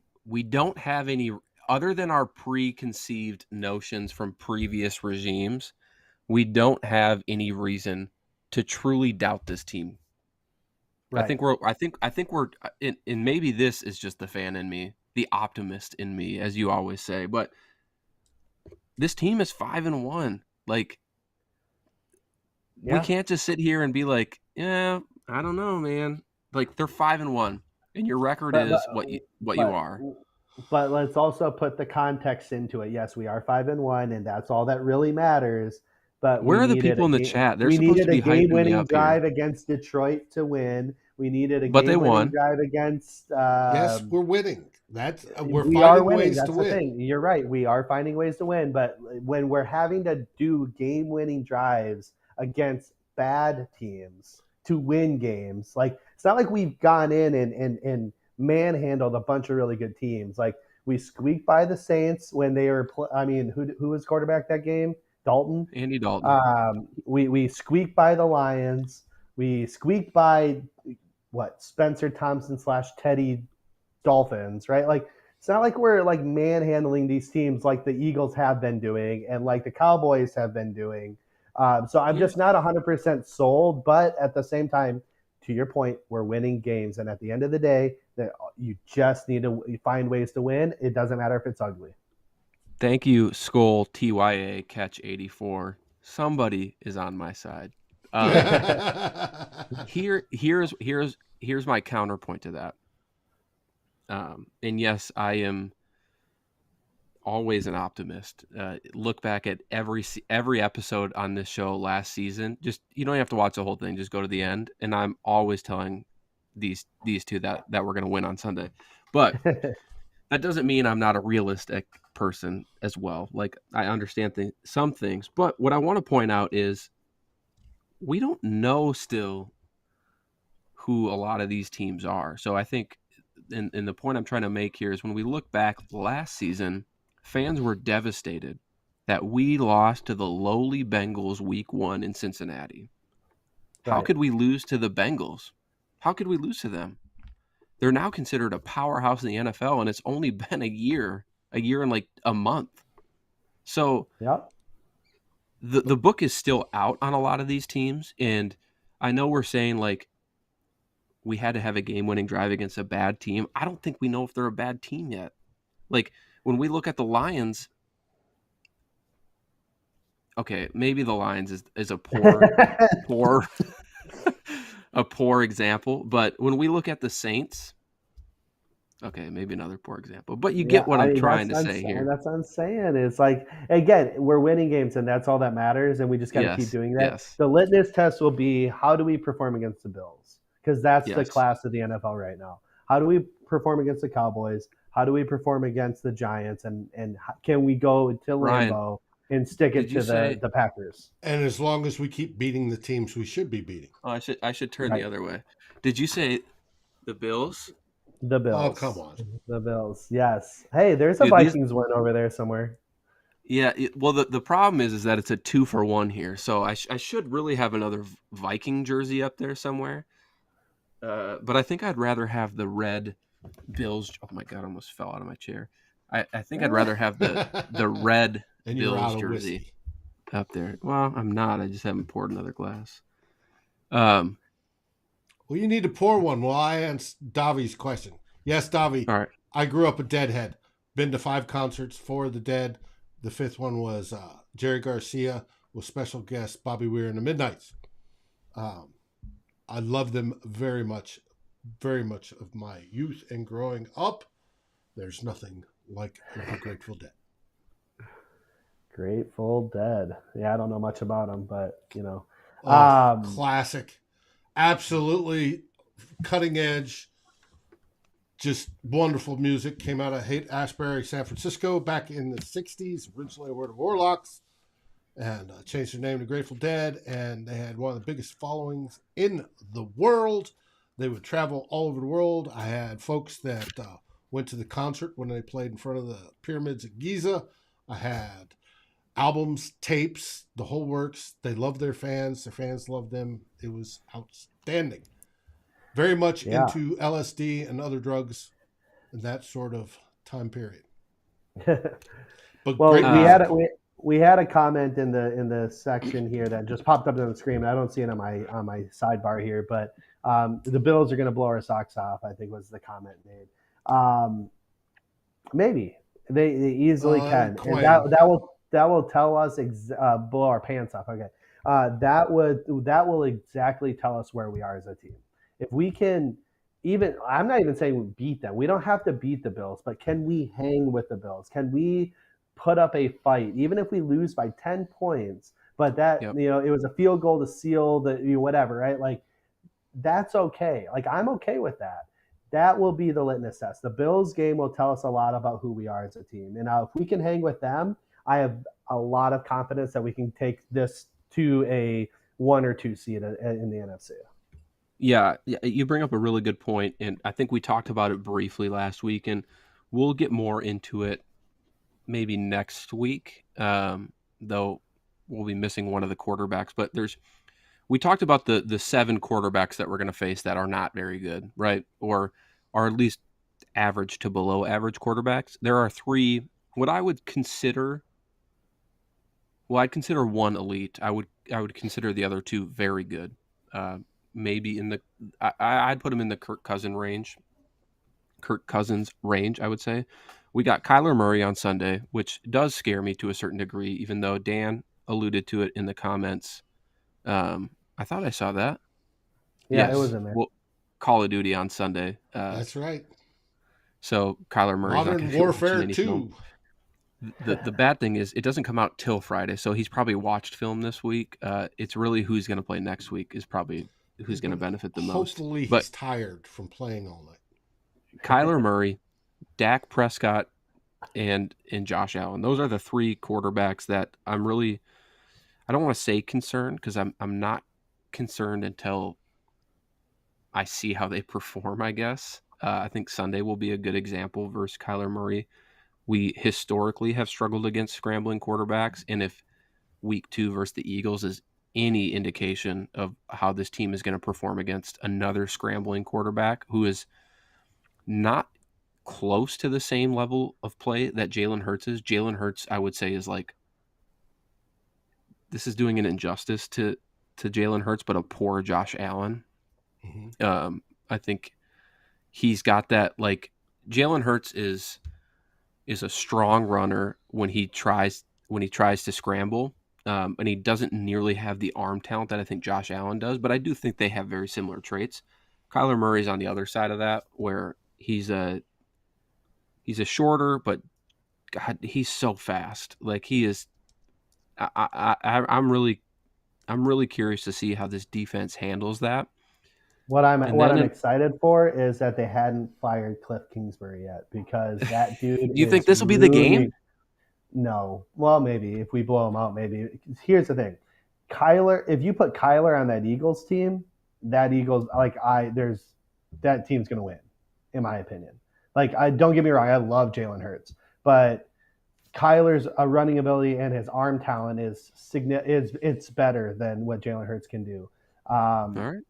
don't have any other than our preconceived notions from previous regimes. We don't have any reason to truly doubt this team. right. I think we're and maybe this is just the fan in me, the optimist in me, as you always say, but this team is 5-1. Like, we Yeah. can't just sit here and be like, yeah, I don't know, man. Like, they're 5-1, and your record But but is what you but are. but let's also put the context into it. Yes, we are 5-1, and that's all that really matters. But Where are the people in the chat? They're we supposed to needed a be hyping me game-winning up here, drive against Detroit to win. We needed a but they game-winning won. drive against. Yes, we're winning. We're We are finding winning. ways to That's the win. thing. You're right. We are finding ways to win. But when we're having to do game-winning drives against bad teams to win games, like it's not like we've gone in and manhandled a bunch of really good teams. Like we squeaked by the Saints when they were. I mean, who was quarterback that game? Dalton. Andy Dalton. We squeaked by the Lions. We squeaked by what Spencer Thompson / Teddy Dolphins, right? Like it's not like we're like manhandling these teams like the Eagles have been doing and like the Cowboys have been doing. So I'm Here's just not 100% sold, but at the same time, to your point, we're winning games, and at the end of the day, that you just need to find ways to win. It doesn't matter if it's ugly. Thank you, Skull TYA Catch 84. Somebody is on my side. Here's my counterpoint to that. And yes, I am always an optimist. Look back at every episode on this show last season. Just you don't have to watch the whole thing. Just go to the end. And I'm always telling these two that we're going to win on Sunday. But that doesn't mean I'm not a realistic person as well. Like I understand some things, but what I want to point out is we don't know still who a lot of these teams are. So I think, and the point I'm trying to make here is when we look back last season, fans were devastated that we lost to the lowly Bengals week 1 in Cincinnati. How Right. could we lose to the Bengals? How could we lose to them? They're now considered a powerhouse in the NFL, and it's only been a year and like a month. So Yep. the book is still out on a lot of these teams, and I know we're saying like we had to have a game-winning drive against a bad team. I don't think we know if they're a bad team yet. Like when we look at the Lions, okay, maybe the Lions is a poor a poor example, but when we look at the Saints, okay, maybe another poor example, but you Yeah, get what I I'm mean trying to say here. that's what I'm saying. It's like again, we're winning games, and that's all that matters, and we just got to keep Yes, doing that. yes, The litmus test will be how do we perform against the Bills, because that's the yes. class of the NFL right now. How do we perform against the Cowboys? How do we perform against the Giants? And can we go to Ryan, Lambeau and stick it did you to say? the Packers? And as long as we keep beating the teams we should be beating. Oh, I should turn the Right, other way. Did you say the Bills? the Oh, come Bills, on. the Bills. Yes. Hey, there's a Dude, these Vikings win over there somewhere. yeah. Well, the problem is that it's a 2-for-1 here, so I should really have another Viking jersey up there somewhere. But I think I'd rather have the red Bills. Oh my god, I almost fell out of my chair. I think I'd rather have the red And you're Bills out of jersey whiskey. up there. Well, I'm not. I just haven't poured another glass. Well, you need to pour one while I answer Davi's question. Yes, Davi, All right. I grew up a Deadhead. Been to 5 concerts, 4 of the Dead. The 5th one was Jerry Garcia with special guest Bobby Weir and the Midnights. I love them very much, very much of my youth and growing up. There's nothing like the Grateful Dead. Grateful Dead. Yeah, I don't know much about them, but Oh, classic. Absolutely cutting edge, just wonderful music. Came out of Asbury, San Francisco back in the 60s. Originally, were the Warlocks, and changed their name to Grateful Dead. And they had one of the biggest followings in the world. They would travel all over the world. I had folks that went to the concert when they played in front of the pyramids at Giza. I had albums, tapes, the whole works. They loved their fans. Their fans loved them. It was outstanding. Very much yeah. into LSD and other drugs in that sort of time period. But Well, great music. we had a comment in the section here that just popped up on the screen. I don't see it on my sidebar here, but the Bills are going to blow our socks off, I think was the comment made. Maybe they easily can, and that will tell us blow our pants off. Okay, that will exactly tell us where we are as a team. If we can, even I'm not even saying we beat them. We don't have to beat the Bills, but can we hang with the Bills? Can we put up a fight, even if we lose by 10 points? But that Yep. it was a field goal to seal the whatever, right? Like that's okay. Like I'm okay with that. That will be the litmus test. The Bills game will tell us a lot about who we are as a team. And now if we can hang with them, I have a lot of confidence that we can take this to a 1 or 2 seed in the NFC. Yeah, you bring up a really good point, and I think we talked about it briefly last week, and we'll get more into it maybe next week, though we'll be missing one of the quarterbacks. But we talked about the 7 quarterbacks that we're going to face that are not very good, right? Or are at least average to below average quarterbacks. There are 3 what I would consider. Well, I'd consider one elite. I would consider the other 2 very good. Maybe in the I'd put him in the Kirk Cousins range. I would say we got Kyler Murray on Sunday, which does scare me to a certain degree, even though Dan alluded to it in the comments. I thought I saw that. Yeah, it was Yes. in there. Well, Call of Duty on Sunday. That's right. So Kyler Murray's not going Modern to be watching Warfare any film. 2. The bad thing is it doesn't come out till Friday, so he's probably watched film this week. It's really who's going to play next week is probably who's going to benefit the most. Hopefully But he's tired from playing all night. Kyler Murray, Dak Prescott, and Josh Allen. Those are the 3 quarterbacks that I don't want to say concerned, because I'm not concerned until I see how they perform, I guess. I think Sunday will be a good example versus Kyler Murray. We historically have struggled against scrambling quarterbacks, and if week 2 versus the Eagles is any indication of how this team is going to perform against another scrambling quarterback who is not close to the same level of play that Jalen Hurts is. Jalen Hurts, I would say, is like, this is doing an injustice to Jalen Hurts, but a poor Josh Allen. Mm-hmm. I think he's got that, like, Jalen Hurts is a strong runner when he tries to scramble, and he doesn't nearly have the arm talent that I think Josh Allen does, but I do think they have very similar traits. Kyler Murray's on the other side of that, where he's a shorter, but God, he's so fast. Like, he is. I'm really curious to see how this defense handles that. What I'm excited for is that they hadn't fired Cliff Kingsbury yet, because that dude. Do you think is this will be the game? No. Well, maybe if we blow him out, maybe. Here's the thing, Kyler. If you put Kyler on that Eagles team, that team's gonna win, in my opinion. Like, I don't get me wrong, I love Jalen Hurts, but Kyler's running ability and his arm talent is it's better than what Jalen Hurts can do. All right.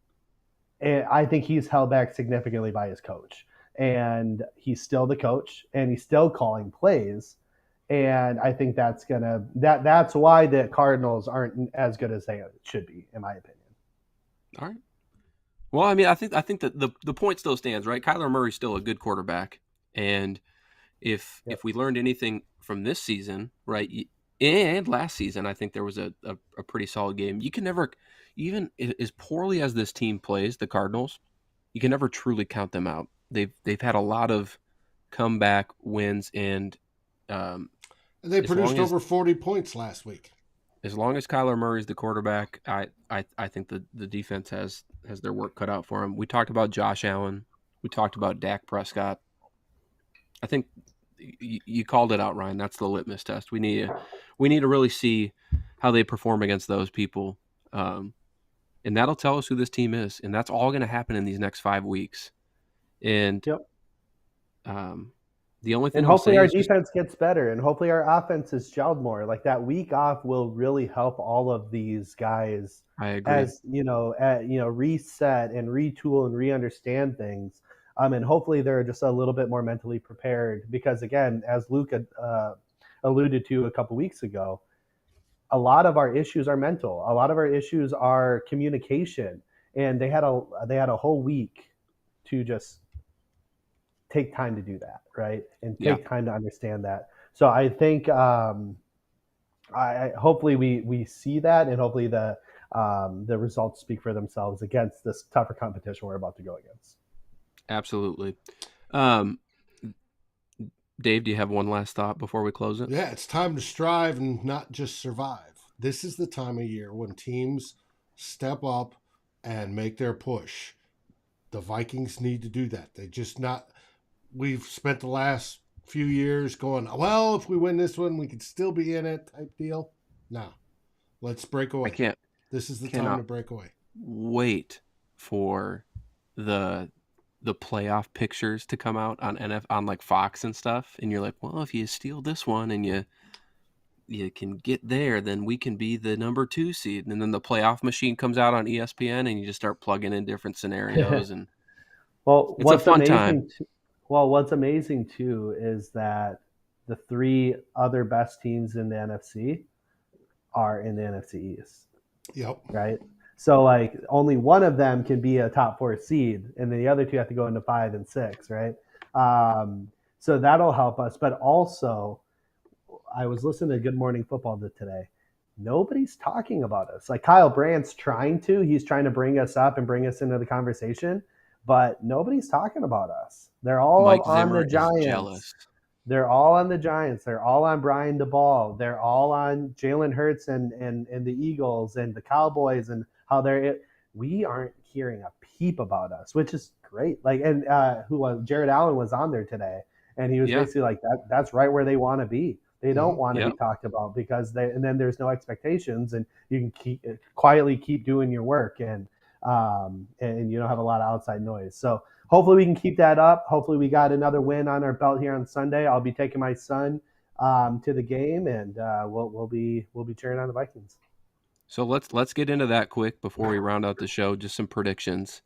And I think he's held back significantly by his coach, and he's still the coach, and he's still calling plays. And I think that's why the Cardinals aren't as good as they should be, in my opinion. All right. Well, I mean, I think that the point still stands, right? Kyler Murray's still a good quarterback, and if we learned anything from this season, right, And last season, I think there was a pretty solid game. You can never, even as poorly as this team plays, the Cardinals, you can never truly count them out. They've had a lot of comeback wins, and um, And they as long produced as over 40 points last week. Kyler Murray's the quarterback, I think the defense has their work cut out for him. We talked about Josh Allen. We talked about Dak Prescott. I think you called it out, Ryan. That's the litmus test. We need to really see how they perform against those people, and that'll tell us who this team is. And that's all going to happen in these next 5 weeks. And Yep. um, the only And thing I'll hopefully say our is just defense gets better, and hopefully our offense is gelled more. Like that week off will really help all of these guys, I agree. as reset and retool and re-understand things. And hopefully they're just a little bit more mentally prepared, because again, as Luke alluded to a couple weeks ago, a lot of our issues are mental. A lot of our issues are communication, and they had a whole week to just take time to do that, right? And Yeah, take time to understand that. So I think I hopefully we see that, and hopefully the results speak for themselves against this tougher competition we're about to go against. absolutely. Um, Dave, do you have one last thought before we close it? Yeah, it's time to strive and not just survive. This is the time of year when teams step up and make their push. The Vikings need to do that. They just not. We've spent the last few years going, well, if we win this one, we could still be in it type deal. No, let's break I away. can't This is the time cannot to break away. wait for the playoff pictures to come out on on like Fox and stuff, and you're like, well, if you steal this one and you can get there, then we can be the number 2 seed. And then the playoff machine comes out on ESPN, and you just start plugging in different scenarios, and Well, it's a fun time. what's amazing too is that the three other best teams in the NFC are in the NFC East, Yep. right? So like only one of them can be a top four seed, and the other two have to go into 5 and 6, right? So that'll help us. But also, I was listening to Good Morning Football today. Nobody's talking about us. Like Kyle Brandt's trying to. He's trying to bring us up and bring us into the conversation, but nobody's talking about us. They're all Mike on the Zimmer is Giants. jealous. They're all on the Giants. They're all on Brian DeBall. They're all on Jalen Hurts and the Eagles and the Cowboys and how they're. We aren't hearing a peep about us, which is great. Like, and who was Jared Allen was on there today, and he was Yeah. basically like that. That's right where they want to be. They don't want to be Yep. talked about because and then there's no expectations, and you can quietly keep doing your work, and you don't have a lot of outside noise. So hopefully we can keep that up. Hopefully we got another win on our belt here on Sunday. I'll be taking my son to the game, and we'll be cheering on the Vikings. So let's get into that quick before we round out the show. Just some predictions.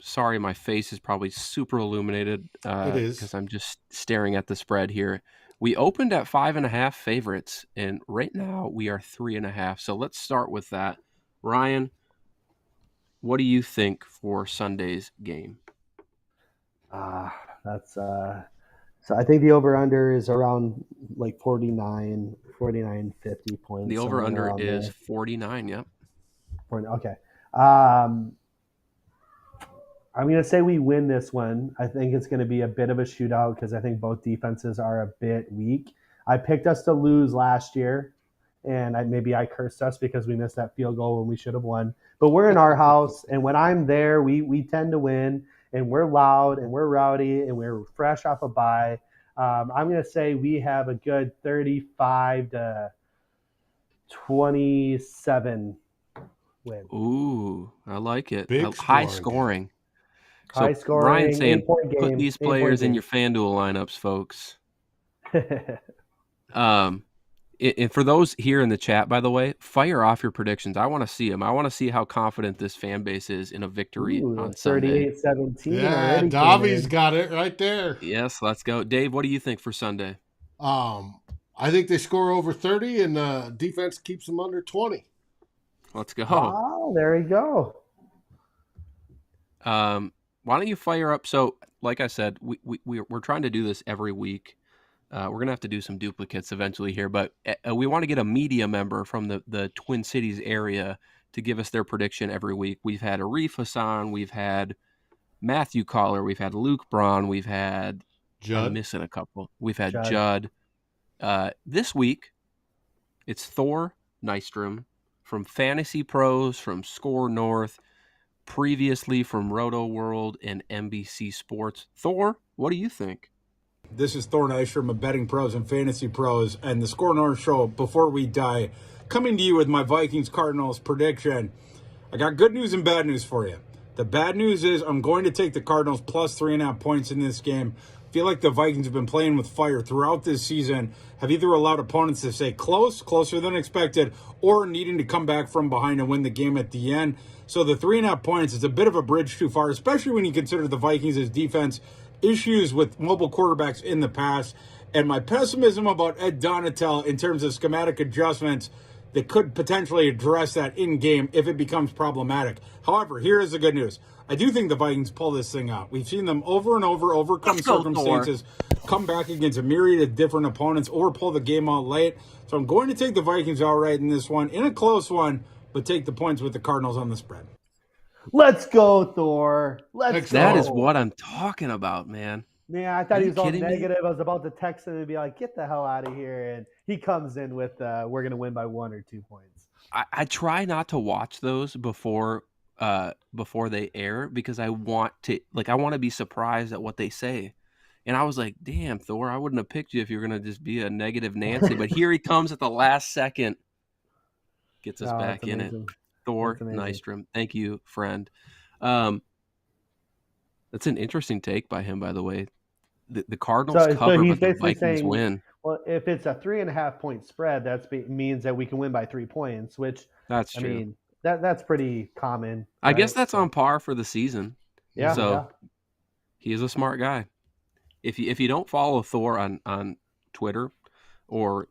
Sorry, my face is probably super illuminated It because is. I'm just staring at the spread here. We opened at 5.5 favorites, and right now we are 3.5. So let's start with that. Ryan, what do you think for Sunday's game? That's so I think the over under is around like 50 The points, over somewhere under around is there. 49. Yep. Okay. Um, I'm going to say we win this one. I think it's going to be a bit of a shootout because I think both defenses are a bit weak. I picked us to lose last year, and maybe I cursed us because we missed that field goal when we should have won. But we're in our house, and when I'm there, we tend to win, and we're loud, and we're rowdy, and we're fresh off a bye. I'm going to say we have a good 35-27 win. Ooh, I like it. Big High scoring game. scoring. High So Ryan's scoring, saying 8 point put game, these 8 point players in game. your FanDuel lineups, folks. Um, and for those here in the chat, by the way, fire off your predictions. I want to see them. I want to see how confident this fan base is in a victory Ooh, on Sunday. 38-17 Yeah, already came Davi's in. got it right there. Yes, let's go. Dave, what do you think for Sunday? I think they score over 30 and defense keeps them under 20. Let's go. Oh, there you go. Why don't you fire up? So, like I said, we're trying to do this every week. We're going to have to do some duplicates eventually here, but we want to get a media member from the Twin Cities area to give us their prediction every week. We've had Arif Hassan, we've had Matthew Collar, we've had Luke Braun, we've had, I'm Judd. missing a couple. We've had Judd. Judd. This week, it's Thor Nystrom from Fantasy Pros, from Score North, previously from Roto World and NBC Sports. Thor, what do you think? This is Thor Nystrom of Betting Pros and Fantasy Pros and the Score North Show. Before we die, coming to you with my Vikings Cardinals prediction. I got good news and bad news for you. The bad news is I'm going to take the Cardinals plus 3.5 points in this game. I feel like the Vikings have been playing with fire throughout this season, have either allowed opponents to stay closer than expected, or needing to come back from behind and win the game at the end. So the 3.5 points is a bit of a bridge too far, especially when you consider the Vikings' defense, issues with mobile quarterbacks in the past, and my pessimism about Ed Donatel in terms of schematic adjustments that could potentially address that in-game if it becomes problematic. However, here is the good news. I do think the Vikings pull this thing out. We've seen them over and over overcome circumstances, come back against a myriad of different opponents, or pull the game out late. So I'm going to take the Vikings outright in this one, in a close one, but take the points with the Cardinals on the spread. Let's go, Thor. Let's That go. is what I'm talking about, man. Yeah, I thought Are he you was all kidding me? negative. I was about to text him and be like, get the hell out of here. And he comes in with, we're going to win by 1 or 2 points. I try not to watch those before they air because I want to be surprised at what they say. And I was like, damn, Thor, I wouldn't have picked you if you were going to just be a negative Nancy. But here he comes at the last second. Gets us back in it. Thor Nystrom. Thank you, friend. That's an interesting take by him, by the way. The Cardinals cover, but the Vikings win. Well, if it's a 3.5 point spread, that means that we can win by 3 points, which that's true. I mean, that's pretty common. I guess that's on par for the season. Yeah. So he is a smart guy. If you don't follow Thor on Twitter or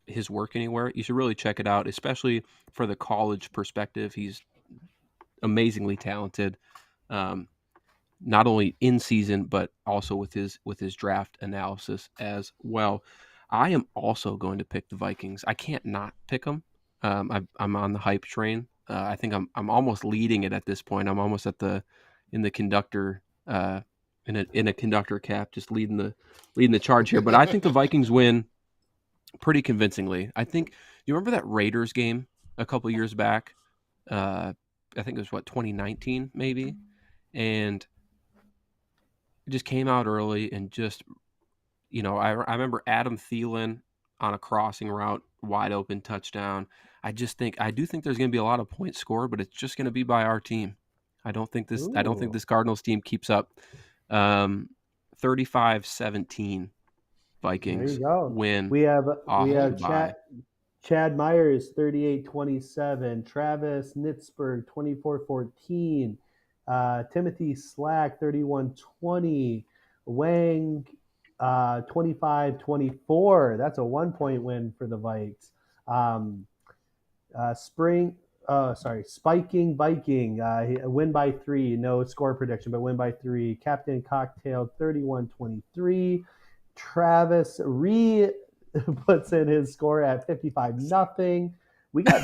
his work anywhere, you should really check it out, especially for the college perspective. He's amazingly talented. Not only in season, but also with his draft analysis as well. I am also going to pick the Vikings. I can't not pick them. I'm on the hype train. I think I'm almost leading it at this point. I'm almost in the conductor in a conductor cap, just leading the charge here. But I think the Vikings win pretty convincingly. I think you remember that Raiders game a couple years back. I think it was 2019 maybe, and it just came out early and just, I remember Adam Thielen on a crossing route, wide open touchdown. I do think there's going to be a lot of points scored, but it's just going to be by our team. I don't think this Cardinals team keeps up. 35-17 Vikings win. We have Chad Myers 38-27, Travis Nitzberg 24-14. Timothy Slack 31-20, Wang 25-24. That's a 1 point win for the Vikes. Spiking Viking win by 3. No score prediction, but win by 3. Captain Cocktail 31-23. Travis puts in his score at 55-0. We got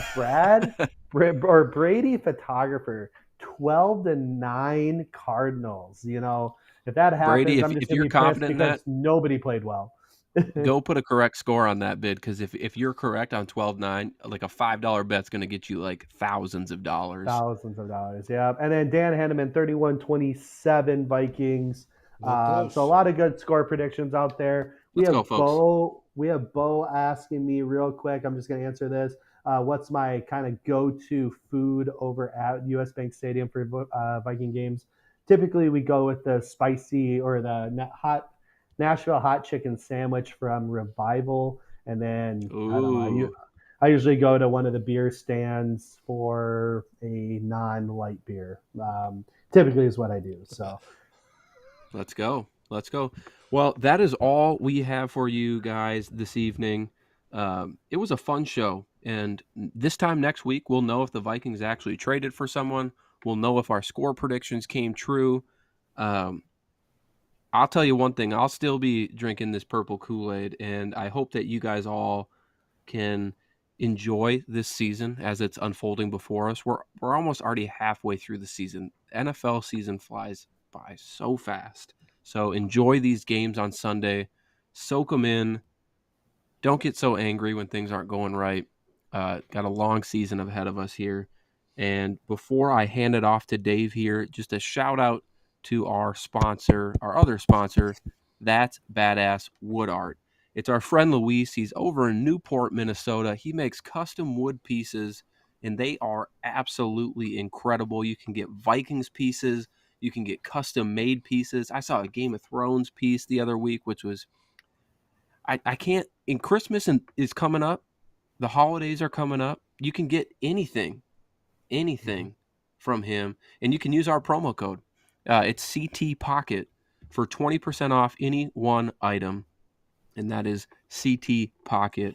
Brady Photographer 12-9 Cardinals. If that happens, Brady, I'm just if you're confident in that, nobody played well. Go put a correct score on that bid, because if you're correct on 12-9, like a $5 bet's going to get you like thousands of dollars. Yeah. And then Dan Henneman 31-27 Vikings. So a lot of good score predictions out there. We have Bo asking me real quick. I'm just going to answer this. What's my kind of go-to food over at US Bank Stadium for Viking games? Typically, we go with the spicy or the Nashville hot chicken sandwich from Revival. And then I usually go to one of the beer stands for a non-light beer. Typically is what I do. So let's go. Well, that is all we have for you guys this evening. It was a fun show. And this time next week, we'll know if the Vikings actually traded for someone. We'll know if our score predictions came true. I'll tell you one thing. I'll still be drinking this purple Kool-Aid, and I hope that you guys all can enjoy this season as it's unfolding before us. We're almost already halfway through the season. NFL season flies by so fast. So enjoy these games on Sunday. Soak them in. Don't get so angry when things aren't going right. Got a long season ahead of us here. And before I hand it off to Dave here, just a shout out to our sponsor, our other sponsor, that's Badass Wood Art. It's our friend Luis. He's over in Newport, Minnesota. He makes custom wood pieces, and they are absolutely incredible. You can get Vikings pieces. You can get custom-made pieces. I saw a Game of Thrones piece the other week, which was I can't. And Christmas is coming up. The holidays are coming up. You can get anything from him, and you can use our promo code. It's CT Pocket for 20% off any one item, and that is CT Pocket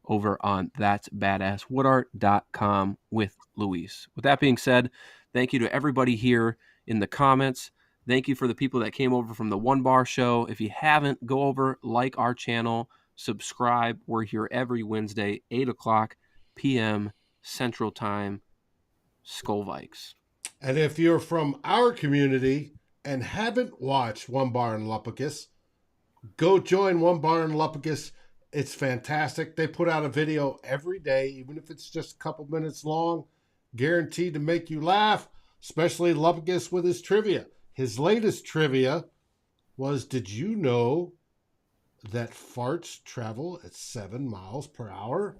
over on that'sbadasswoodart.com with Luis. With that being said, thank you to everybody here in the comments. Thank you for the people that came over from the One Bar Show. If you haven't, go over, like our channel, subscribe. We're here every Wednesday, 8 o'clock p.m. Central Time. Skull Vikes. And if you're from our community and haven't watched One Bar and Lupicus, go join One Bar and Lupicus. It's fantastic. They put out a video every day, even if it's just a couple minutes long, guaranteed to make you laugh, especially Lupicus with his trivia. His latest trivia was, did you know that farts travel at 7 miles per hour?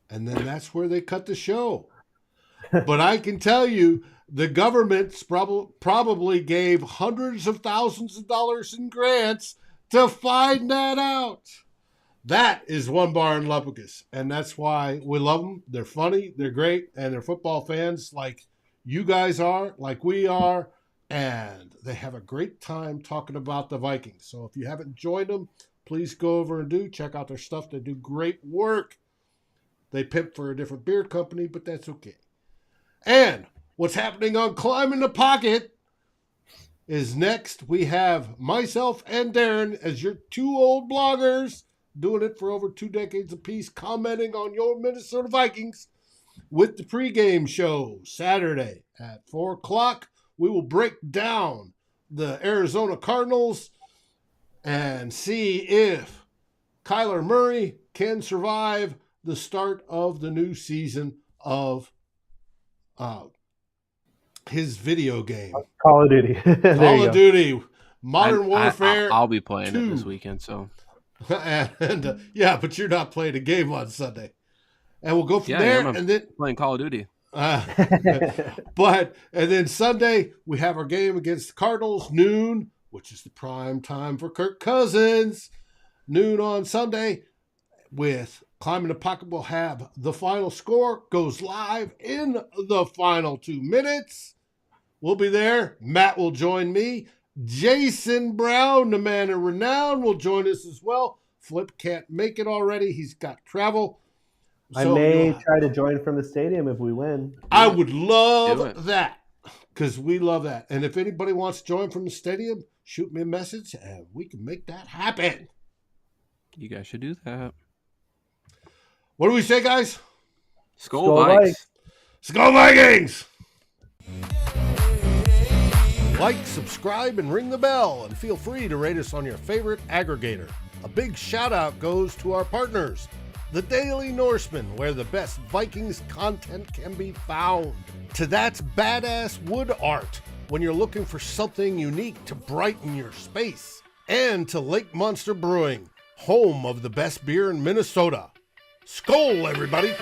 And then that's where they cut the show. But I can tell you, the government's probably gave hundreds of thousands of dollars in grants to find that out. That is One Bar and Lupicus. And that's why we love them. They're funny, they're great, and they're football fans like you guys are, like we are. And they have a great time talking about the Vikings. So if you haven't joined them, please go over and check out their stuff. They do great work. They pimp for a different beer company, but that's okay. And what's happening on Climb in the Pocket is next we have myself and Darren as your two old bloggers doing it for over 2 decades apiece, commenting on your Minnesota Vikings with the pregame show Saturday at 4 o'clock. We will break down the Arizona Cardinals and see if Kyler Murray can survive the start of the new season of his video game. Call of Duty. Call of Duty. Modern Warfare. I'll be playing 2. it this weekend, so. and yeah, but you're not playing a game on Sunday. And we'll go from there. I'm and then playing Call of Duty. And then Sunday we have our game against the Cardinals, noon, which is the prime time for Kirk Cousins. Noon on Sunday with Climbing the Pocket. We'll have the final score goes live in the final 2 minutes. We'll be there. Matt will join me. Jason Brown, the man of renown, will join us as well. Flip can't make it already. He's got travel. I may try to join from the stadium if we win. I would love that because we love that. And if anybody wants to join from the stadium, shoot me a message and we can make that happen. You guys should do that. What do we say, guys? Skull Vikes. Skull Vikings! Like, subscribe, and ring the bell, and feel free to rate us on your favorite aggregator. A big shout out goes to our partners, The Daily Norseman, where the best Vikings content can be found. To That's Badass Wood Art, when you're looking for something unique to brighten your space. And to Lake Monster Brewing, home of the best beer in Minnesota. Skol, everybody!